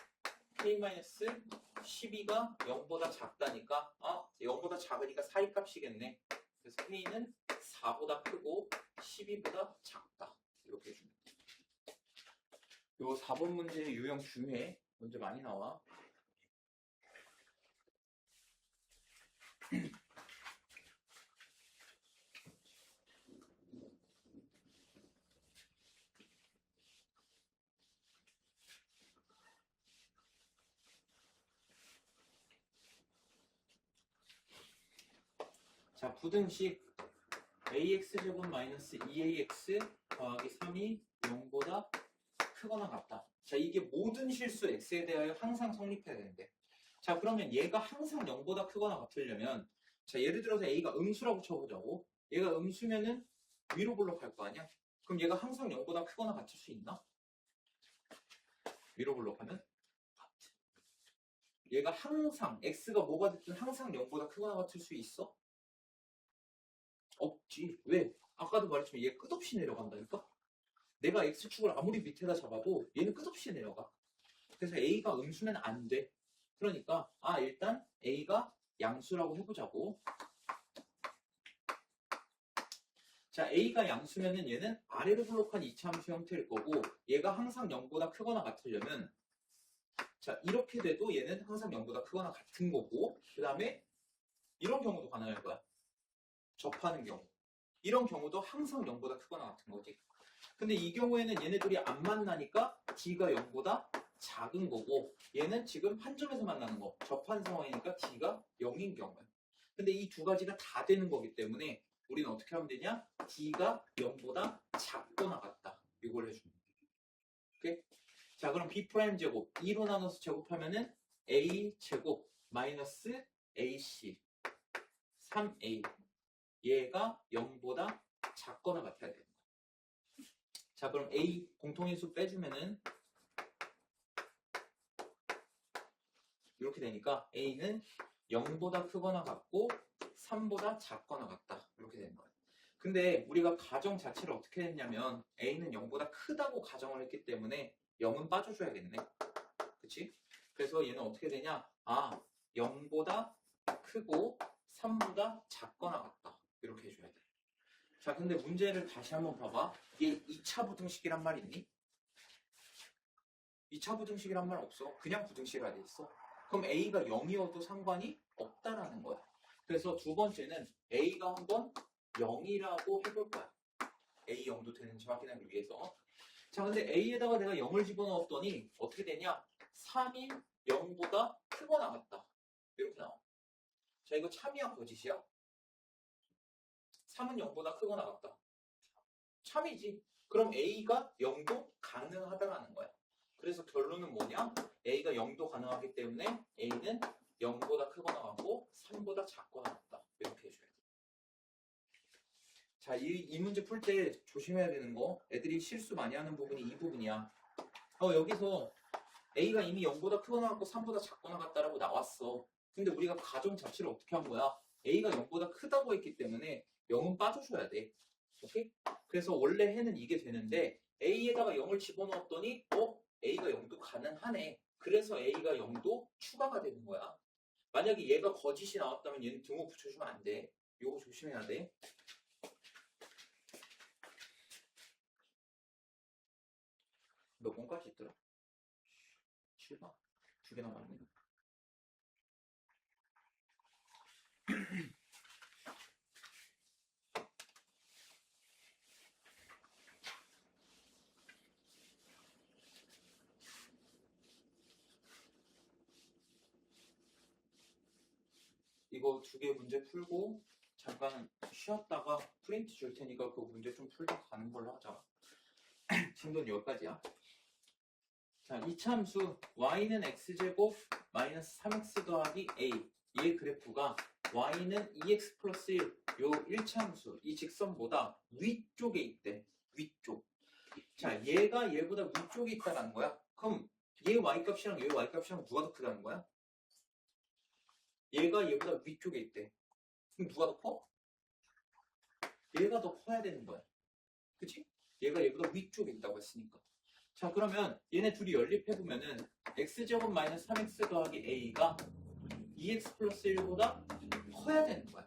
k-12가 0보다 작다니까 0보다 작으니까 사이 값이겠네. 그래서 k는 4보다 크고 12보다 작다. 이렇게 해주면 돼. 요 4번 문제 유형 중에 문제 많이 나와. 자, 부등식 ax제곱 마이너스 2ax 더하기 3이 0보다 크거나 같다. 자, 이게 모든 실수 x에 대하여 항상 성립해야 되는데. 자, 그러면 얘가 항상 0보다 크거나 같으려면 자, 예를 들어서 a가 음수라고 쳐보자고. 얘가 음수면은 위로 블록할 거 아니야? 그럼 얘가 항상 0보다 크거나 같을 수 있나? 위로 블록하면? 얘가 항상 x가 뭐가 됐든 항상 0보다 크거나 같을 수 있어? 없지. 왜? 아까도 말했지만 얘 끝없이 내려간다니까? 내가 x축을 아무리 밑에다 잡아도 얘는 끝없이 내려가. 그래서 a가 음수면 안 돼. 그러니까 일단 a가 양수라고 해보자고. 자, a가 양수면은 얘는 아래로 블록한 이차함수 형태일 거고 얘가 항상 0보다 크거나 같으려면 자, 이렇게 돼도 얘는 항상 0보다 크거나 같은 거고 그 다음에 이런 경우도 가능할 거야. 접하는 경우. 이런 경우도 항상 0보다 크거나 같은 거지. 근데 이 경우에는 얘네들이 안 만나니까 d가 0보다 작은 거고 얘는 지금 한 점에서 만나는 거. 접한 상황이니까 d가 0인 경우야. 근데 이 두 가지가 다 되는 거기 때문에 우리는 어떻게 하면 되냐? d가 0보다 작거나 같다. 이걸 해주면 돼. 오케이? 자, 그럼 b'제곱 2로 나눠서 제곱하면은 a제곱 마이너스 ac 3a 얘가 0보다 작거나 같아야 됩니다. 자, 그럼 a 공통인수 빼주면은 이렇게 되니까 a는 0보다 크거나 같고 3보다 작거나 같다. 이렇게 되는 거예요. 근데 우리가 가정 자체를 어떻게 했냐면 a는 0보다 크다고 가정을 했기 때문에 0은 빠져줘야겠네. 그치? 그래서 얘는 어떻게 되냐? 0보다 크고 3보다 작거나 같다. 이렇게 해줘야 돼. 자, 근데 문제를 다시 한번 봐봐. 이게 2차 부등식이란 말 있니? 2차 부등식이란 말 없어. 그냥 부등식이라 돼 있어. 그럼 a가 0이어도 상관이 없다라는 거야. 그래서 두 번째는 a가 한번 0이라고 해볼 거야. a 0도 되는지 확인하기 위해서. 자, 근데 a에다가 내가 0을 집어넣었더니 어떻게 되냐? 3인 0보다 크거나 같다. 이렇게 나와. 자, 이거 참이야, 거짓이야? 3은 0보다 크거나 같다. 참이지. 그럼 A가 0도 가능하다라는 거야. 그래서 결론은 뭐냐? A가 0도 가능하기 때문에 A는 0보다 크거나 같고 3보다 작거나 같다. 이렇게 해줘야 돼. 자, 이 문제 풀 때 조심해야 되는 거, 애들이 실수 많이 하는 부분이 이 부분이야. 여기서 A가 이미 0보다 크거나 같고 3보다 작거나 같다라고 나왔어. 근데 우리가 가정 자체를 어떻게 한 거야? A가 0보다 크다고 했기 때문에 0은 빠져줘야 돼. 오케이? 그래서 원래 해는 이게 되는데 A에다가 0을 집어넣었더니 A가 0도 가능하네. 그래서 A가 0도 추가가 되는 거야. 만약에 얘가 거짓이 나왔다면 얘는 등호 붙여주면 안 돼. 요거 조심해야 돼. 몇 번까지 있더라? 7번? 2개 남았네. 이거 2개 문제 풀고 잠깐 쉬었다가 프린트 줄 테니까 그 문제 좀 풀다 가는 걸로 하자. 지금은 여기까지야. 자, 이차함수 y는 x제곱 마이너스 3x 더하기 a, 얘 그래프가 y는 2x 플러스 1, 요 1차함수 이 직선보다 위쪽에 있대. 위쪽. 자, 얘가 얘보다 위쪽에 있다는 거야. 그럼 얘 y값이랑 얘 y값이랑 누가 더 크다는 거야? 얘가 얘보다 위쪽에 있대. 그럼 누가 더 커? 얘가 더 커야 되는 거야. 그치? 얘가 얘보다 위쪽에 있다고 했으니까. 자, 그러면 얘네 둘이 연립해보면은 x제곱 마이너스 3x 더하기 a가 2x 플러스 1보다 커야 되는 거야.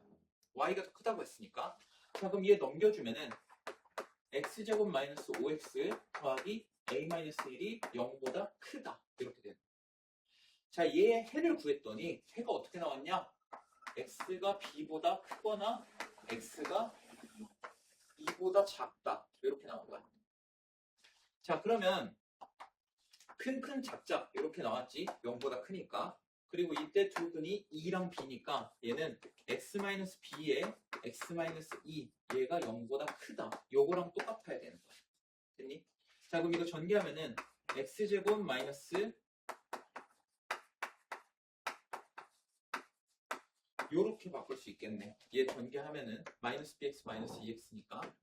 y가 더 크다고 했으니까. 자, 그럼 얘 넘겨주면은 x제곱 마이너스 5x 더하기 a 마이너스 1이 0보다 크다. 이렇게 되는 거야. 자, 얘의 해를 구했더니 해가 어떻게 나왔냐? x가 b보다 크거나 x가 2보다 작다. 이렇게 나온 거야. 자, 그러면 큰 작작 이렇게 나왔지. 0보다 크니까. 그리고 이때 두 근이 2랑 b니까 얘는 x-b에 x-2 얘가 0보다 크다. 요거랑 똑같아야 되는 거야. 됐니? 자, 그럼 이거 전개하면은 x제곱 마이너스 요렇게 바꿀 수 있겠네. 얘 전개하면은 마이너스 bx 마이너스 2x니까.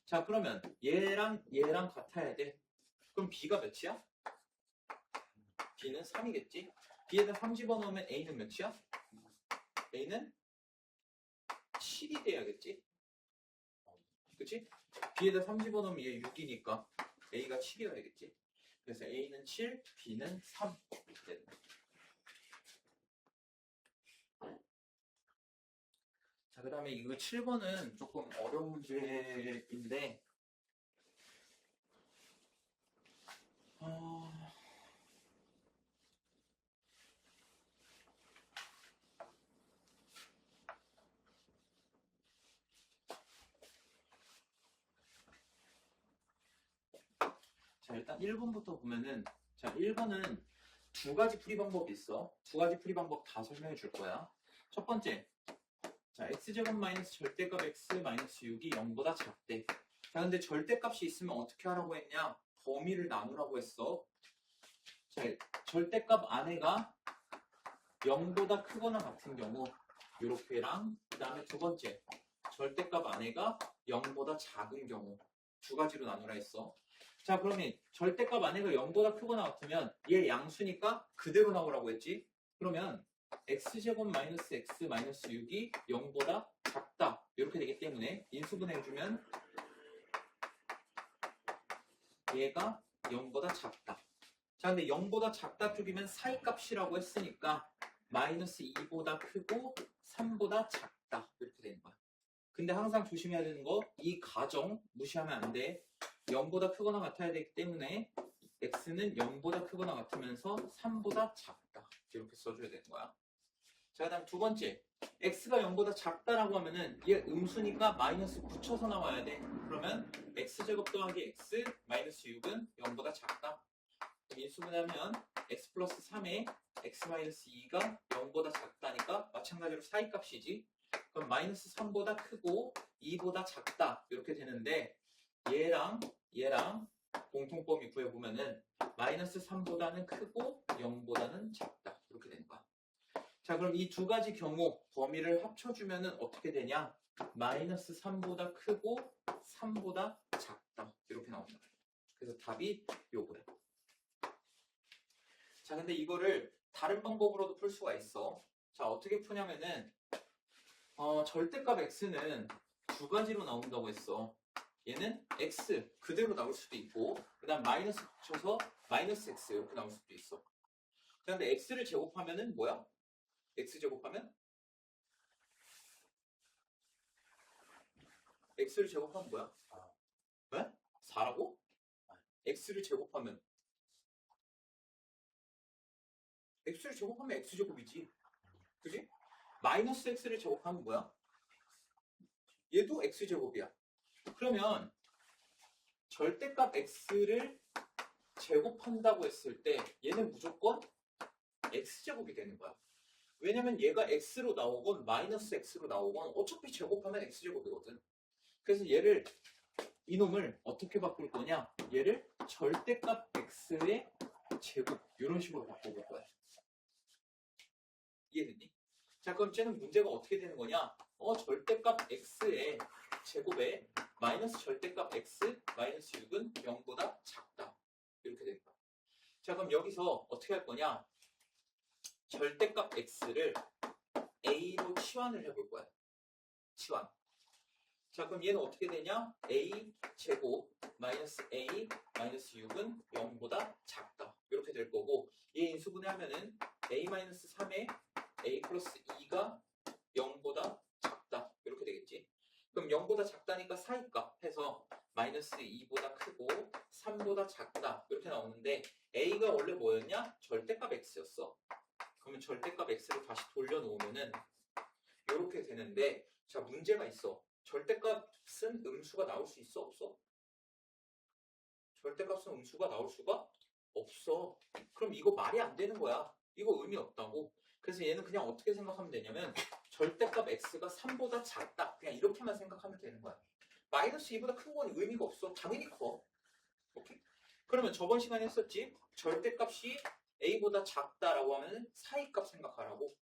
자, 그러면 얘랑 같아야 돼. 그럼 b가 몇이야? b는 3이겠지? b에다 3 집어넣으면 a는 몇이야? a는 7이 돼야겠지? 그치? b에다 3 집어넣으면 얘 6이니까 a가 7이어야겠지? 그래서 a는 7, b는 3 이렇게 되는 거야. 자, 그 다음에 이거 7번은 조금 어려운 문제인데 자, 일단 1번부터 보면은, 자, 1번은 두 가지 풀이 방법이 있어. 두 가지 풀이 방법 다 설명해 줄 거야. 첫 번째, 자, x제곱 마이너스 절대값 x 마이너스 6이 0보다 작대. 자, 근데 절대값이 있으면 어떻게 하라고 했냐? 범위를 나누라고 했어. 자, 절대값 안에가 0보다 크거나 같은 경우 요렇게랑, 그 다음에 두 번째, 절대값 안에가 0보다 작은 경우 두 가지로 나누라 했어. 자, 그러면 절대값 안에가 0보다 크거나 같으면 얘 양수니까 그대로 나오라고 했지. 그러면 x제곱 마이너스 x 마이너스 6이 0보다 작다. 이렇게 되기 때문에 인수분해해주면 얘가 0보다 작다. 자, 근데 0보다 작다 쪽이면 사이값이라고 했으니까 마이너스 2보다 크고 3보다 작다. 이렇게 되는 거야. 근데 항상 조심해야 되는 거, 이 가정 무시하면 안 돼. 0보다 크거나 같아야 되기 때문에 x는 0보다 크거나 같으면서 3보다 작다. 이렇게 써줘야 되는 거야. 자, 그 다음 두 번째, x가 0보다 작다라고 하면은 얘 음수니까 마이너스 붙여서 나와야 돼. 그러면 x제곱 더하기 x 마이너스 6은 0보다 작다. 인수분해하면 x 플러스 3에 x 마이너스 2가 0보다 작다니까 마찬가지로 사이값이지. 그럼 마이너스 3보다 크고 2보다 작다 이렇게 되는데 얘랑 공통범위 구해보면은 마이너스 3보다는 크고 0보다는 작다 이렇게 되는 거야. 자, 그럼 이 두 가지 경우 범위를 합쳐주면은 어떻게 되냐? 마이너스 3보다 크고 3보다 작다 이렇게 나옵니다. 그래서 답이 요거야. 자, 근데 이거를 다른 방법으로도 풀 수가 있어. 자, 어떻게 푸냐면은 절대값 x는 두 가지로 나온다고 했어. 얘는 x 그대로 나올 수도 있고 그 다음 마이너스 붙여서 마이너스 x 이렇게 나올 수도 있어. 자, 근데 x를 제곱하면은 뭐야? x 제곱하면? x를 제곱하면 뭐야? 왜? 4라고? x를 제곱하면 x제곱이지. 그지? 마이너스 x를 제곱하면 뭐야? 얘도 x제곱이야. 그러면 절대값 x를 제곱한다고 했을 때 얘는 무조건 x제곱이 되는 거야. 왜냐면 얘가 x로 나오건 마이너스 x로 나오건 어차피 제곱하면 x제곱이거든. 그래서 얘를 이놈을 어떻게 바꿀 거냐? 얘를 절대값 x의 제곱 이런 식으로 바꿔볼 거야. 이해됐니? 자, 그럼 쟤는 문제가 어떻게 되는 거냐? 절대값 x의 제곱에 마이너스 절대값 x 마이너스 6은 0보다 작다. 이렇게 되는 거야. 자, 그럼 여기서 어떻게 할 거냐? 절대값 x를 a로 치환을 해볼 거야. 치환. 자, 그럼 얘는 어떻게 되냐? a 제곱 마이너스 a 마이너스 6은 0보다 작다. 이렇게 될 거고 얘 인수분해하면은 a 마이너스 3에 a 플러스 2가 0보다 작다. 이렇게 되겠지. 그럼 0보다 작다니까 사이값 해서 마이너스 2보다 크고 3보다 작다. 이렇게 나오는데 a가 원래 뭐였냐? 절대값 x였어. 그러면 절대값 x를 다시 돌려놓으면은 이렇게 되는데 자, 문제가 있어. 절대값은 음수가 나올 수 있어? 없어? 절대값은 음수가 나올 수가 없어. 그럼 이거 말이 안 되는 거야. 이거 의미 없다고. 그래서 얘는 그냥 어떻게 생각하면 되냐면 절대값 x가 3보다 작다. 그냥 이렇게만 생각하면 되는 거야. 마이너스 2보다 큰 건 의미가 없어. 당연히 커. 오케이? 그러면 저번 시간에 했었지. 절대값이 a보다 작다라고 하면 사이값 생각하라고.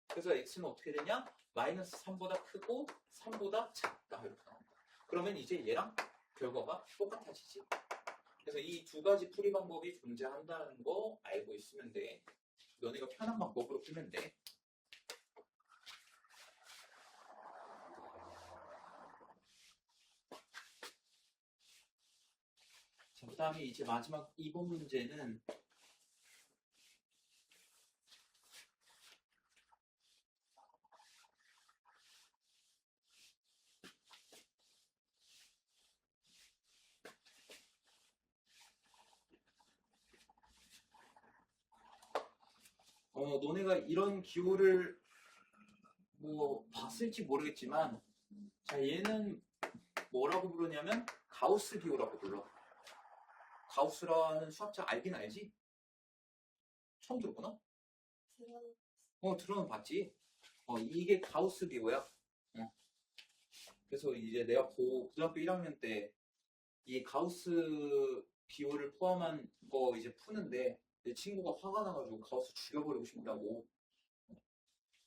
그래서 x는 어떻게 되냐? 마이너스 3보다 크고 3보다 작다. 이렇게 나온다. 그러면 이제 얘랑 결과가 똑같아지지. 그래서 이 두 가지 풀이 방법이 존재한다는 거 알고 있으면 돼. 너네가 편한 방법으로 풀면 돼. 자, 그 다음에 이제 마지막 2번 문제는 너네가 이런 기호를 뭐 봤을지 모르겠지만 자, 얘는 뭐라고 부르냐면 가우스 기호라고 불러. 가우스라는 수학자 알긴 알지? 처음 들었구나? 들어는 봤지. 이게 가우스 기호야. 그래서 이제 내가 고등학교 1학년 때 이 가우스 기호를 포함한 거 이제 푸는데 내 친구가 화가 나가지고 가우스 죽여버리고 싶다고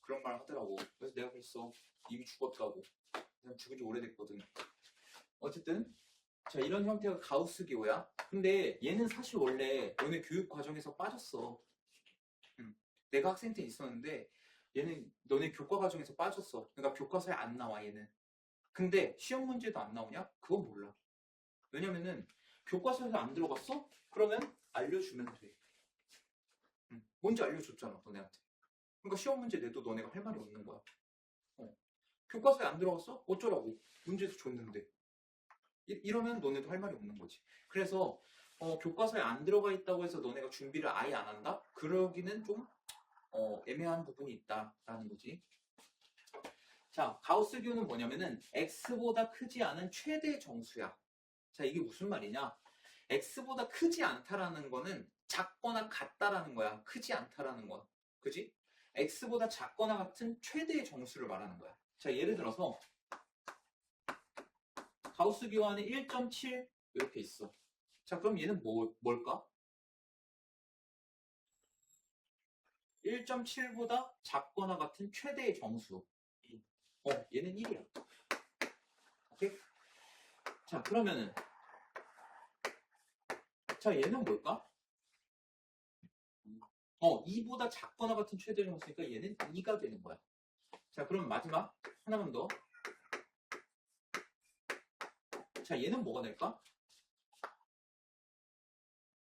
그런 말 하더라고. 그래서 내가 그랬어. 이미 죽었다고. 그냥 죽은 지 오래됐거든. 어쨌든 자, 이런 형태가 가우스 기호야. 근데 얘는 사실 원래 너네 교육 과정에서 빠졌어. 내가 학생 때 있었는데 얘는 너네 교과 과정에서 빠졌어. 그러니까 교과서에 안 나와 얘는. 근데 시험 문제도 안 나오냐? 그건 몰라. 왜냐면은 교과서에서 안 들어갔어? 그러면 알려주면 돼. 뭔지 알려줬잖아 너네한테. 그러니까 시험 문제 내도 너네가 할 말이 없는 거야. 교과서에 안 들어갔어? 어쩌라고. 문제도 줬는데. 이러면 너네도 할 말이 없는 거지. 그래서 교과서에 안 들어가 있다고 해서 너네가 준비를 아예 안 한다? 그러기는 좀 애매한 부분이 있다라는 거지. 자, 가우스 기호는 뭐냐면은 x보다 크지 않은 최대 정수야. 자, 이게 무슨 말이냐? x보다 크지 않다라는 거는 작거나 같다라는 거야. 크지 않다라는 거야. 그지? x보다 작거나 같은 최대의 정수를 말하는 거야. 자, 예를 들어서 가우스 기호안에 1.7 이렇게 있어. 자, 그럼 얘는 뭘까? 1.7보다 작거나 같은 최대의 정수. 얘는 1이야. 오케이? 자, 그러면은 자, 얘는 뭘까? 2보다 작거나 같은 최대 정수니까 얘는 2가 되는 거야. 자, 그럼 마지막 하나만 더. 자, 얘는 뭐가 될까?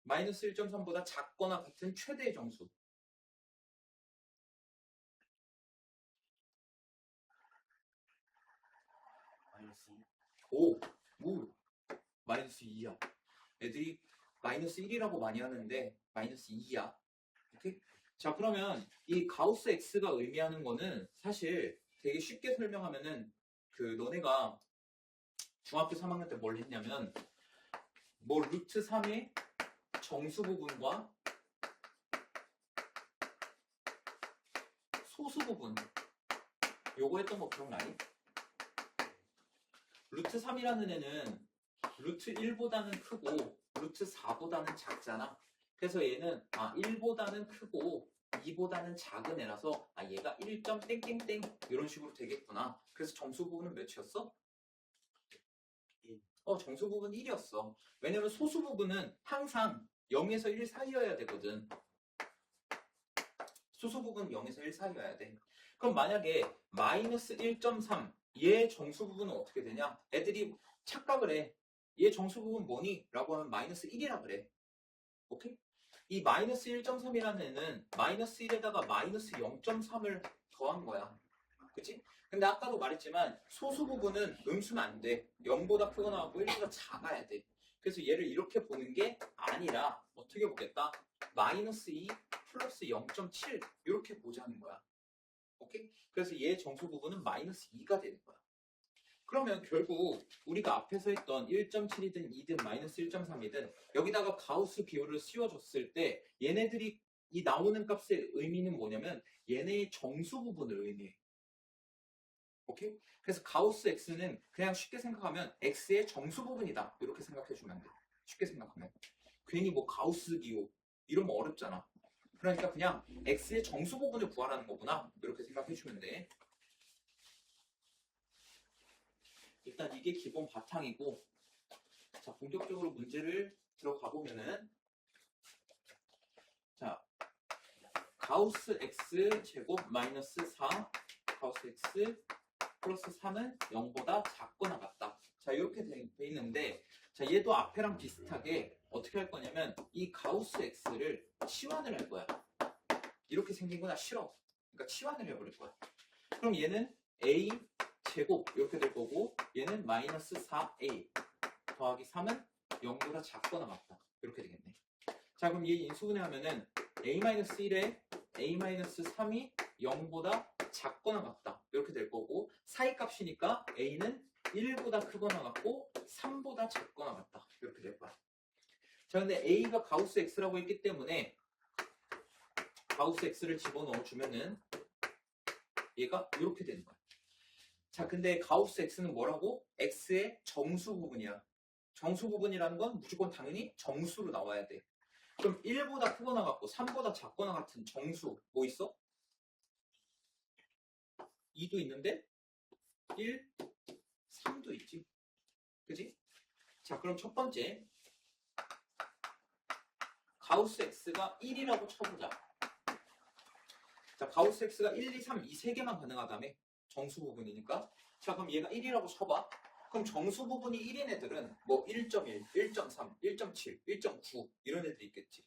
마이너스 1.3보다 작거나 같은 최대의 정수. 마이너스 2야. 애들이 마이너스 1이라고 많이 하는데 마이너스 2야. 오케이? 자, 그러면 이 가우스 X가 의미하는 거는 사실 되게 쉽게 설명하면은 너네가 중학교 3학년 때 뭘 했냐면 뭐 루트 3의 정수 부분과 소수 부분 요거 했던 거 기억나니? 루트 3이라는 애는 루트 1보다는 크고 루트 4보다는 작잖아. 그래서 얘는 1보다는 크고 2보다는 작은 애라서 얘가 1. 땡땡땡 이런 식으로 되겠구나. 그래서 정수 부분은 몇이었어? 정수 부분 1이었어. 왜냐면 소수 부분은 항상 0에서 1 사이여야 되거든. 소수 부분 0에서 1 사이여야 돼. 그럼 만약에 마이너스 1.3 얘 정수 부분은 어떻게 되냐? 애들이 착각을 해. 얘 정수 부분 뭐니? 라고 하면 마이너스 1이라 그래. 오케이? 이 마이너스 1.3이라는 애는 마이너스 1에다가 마이너스 0.3을 더한 거야. 그치? 근데 아까도 말했지만 소수 부분은 음수는 안 돼. 0보다 크거나 하고 1보다 작아야 돼. 그래서 얘를 이렇게 보는 게 아니라 어떻게 보겠다? 마이너스 2 플러스 0.7 이렇게 보자는 거야. 오케이? 그래서 얘 정수 부분은 마이너스 2가 되는 거야. 그러면 결국 우리가 앞에서 했던 1.7이든 2든 마이너스 1.3이든 여기다가 가우스 비율을 씌워줬을 때 얘네들이 이 나오는 값의 의미는 뭐냐면 얘네의 정수 부분을 의미해. 오케이? 그래서 가우스 x는 그냥 쉽게 생각하면 x의 정수 부분이다. 이렇게 생각해 주면 돼. 쉽게 생각하면. 괜히 뭐 가우스 기호 이러면 어렵잖아. 그러니까 그냥 x의 정수 부분을 구하라는 거구나. 이렇게 생각해 주면 돼. 일단 이게 기본 바탕이고, 자, 본격적으로 문제를 들어가 보면은, 자, 가우스 x 제곱 마이너스 4, 가우스 x 플러스 3은 0보다 작거나 같다. 자, 이렇게 돼 있는데, 자, 얘도 앞에랑 비슷하게 어떻게 할 거냐면, 이 가우스 x를 치환을 할 거야. 이렇게 생긴 거나 싫어. 그러니까 치환을 해버릴 거야. 그럼 얘는 a 제곱 이렇게 될 거고 얘는 마이너스 4a 더하기 3은 0보다 작거나 같다. 이렇게 되겠네. 자, 그럼 얘 인수분해 하면은 a-1에 a-3이 0보다 작거나 같다. 이렇게 될 거고 사이 값이니까 a는 1보다 크거나 같고 3보다 작거나 같다. 이렇게 될 거야. 자, 근데 a가 가우스 x라고 했기 때문에 가우스 x를 집어넣어 주면은 얘가 이렇게 되는 거야. 자, 근데 가우스 x는 뭐라고? x의 정수 부분이야. 정수 부분이라는 건 무조건 당연히 정수로 나와야 돼. 그럼 1보다 크거나 같고 3보다 작거나 같은 정수 뭐 있어? 2도 있는데 1, 3도 있지. 그지? 자, 그럼 첫 번째 가우스 x가 1이라고 쳐보자. 자, 가우스 x가 1, 2, 3 이 세 개만 가능하다며? 정수 부분이니까. 자, 그럼 얘가 1이라고 쳐봐. 그럼 정수 부분이 1인 애들은 뭐 1.1, 1.3, 1.7, 1.9 이런 애들이 있겠지.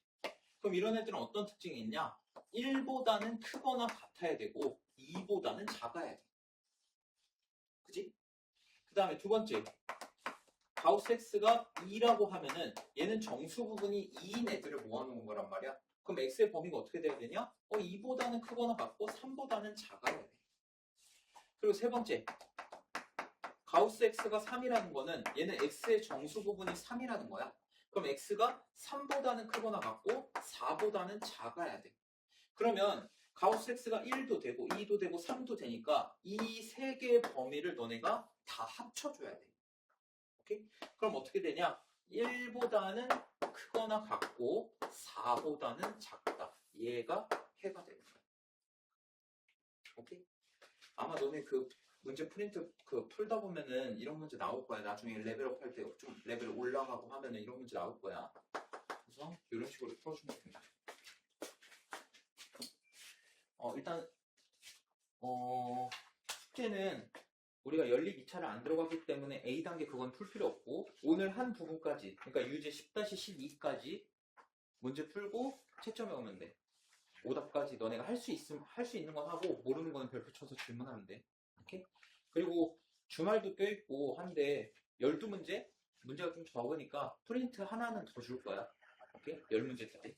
그럼 이런 애들은 어떤 특징이 있냐? 1보다는 크거나 같아야 되고 2보다는 작아야 돼. 그지? 그 다음에 두 번째 가우스 x가 2라고 하면은 얘는 정수 부분이 2인 애들을 모아놓은 거란 말이야. 그럼 x의 범위가 어떻게 돼야 되냐? 2보다는 크거나 같고 3보다는 작아야 돼. 그리고 세 번째 가우스 x가 3이라는 거는 얘는 x의 정수 부분이 3이라는 거야. 그럼 x가 3보다는 크거나 같고 4보다는 작아야 돼. 그러면 가우스 x가 1도 되고 2도 되고 3도 되니까 이 세 개의 범위를 너네가 다 합쳐줘야 돼. 오케이? 그럼 어떻게 되냐? 1보다는 크거나 같고 4보다는 작다. 얘가 해가 되는 거야. 오케이? 아마 너네 그 문제 프린트 그 풀다 보면은 이런 문제 나올 거야. 나중에 레벨업 할 때 좀 레벨 올라가고 하면은 이런 문제 나올 거야. 그래서 이런 식으로 풀어주면 됩니다. 일단 숙제는 우리가 연립 2차를 안 들어가기 때문에 A단계 그건 풀 필요 없고 오늘 한 부분까지 그러니까 유제 10-12까지 문제 풀고 채점해 오면 돼. 오답까지 너네가 할 수 있는 건 하고 모르는 거는 별표 쳐서 질문하면 돼. 오케이? 그리고 주말도 껴있고 한데 12문제? 문제가 좀 적으니까 프린트 하나는 더 줄 거야. 오케이? 10문제짜리.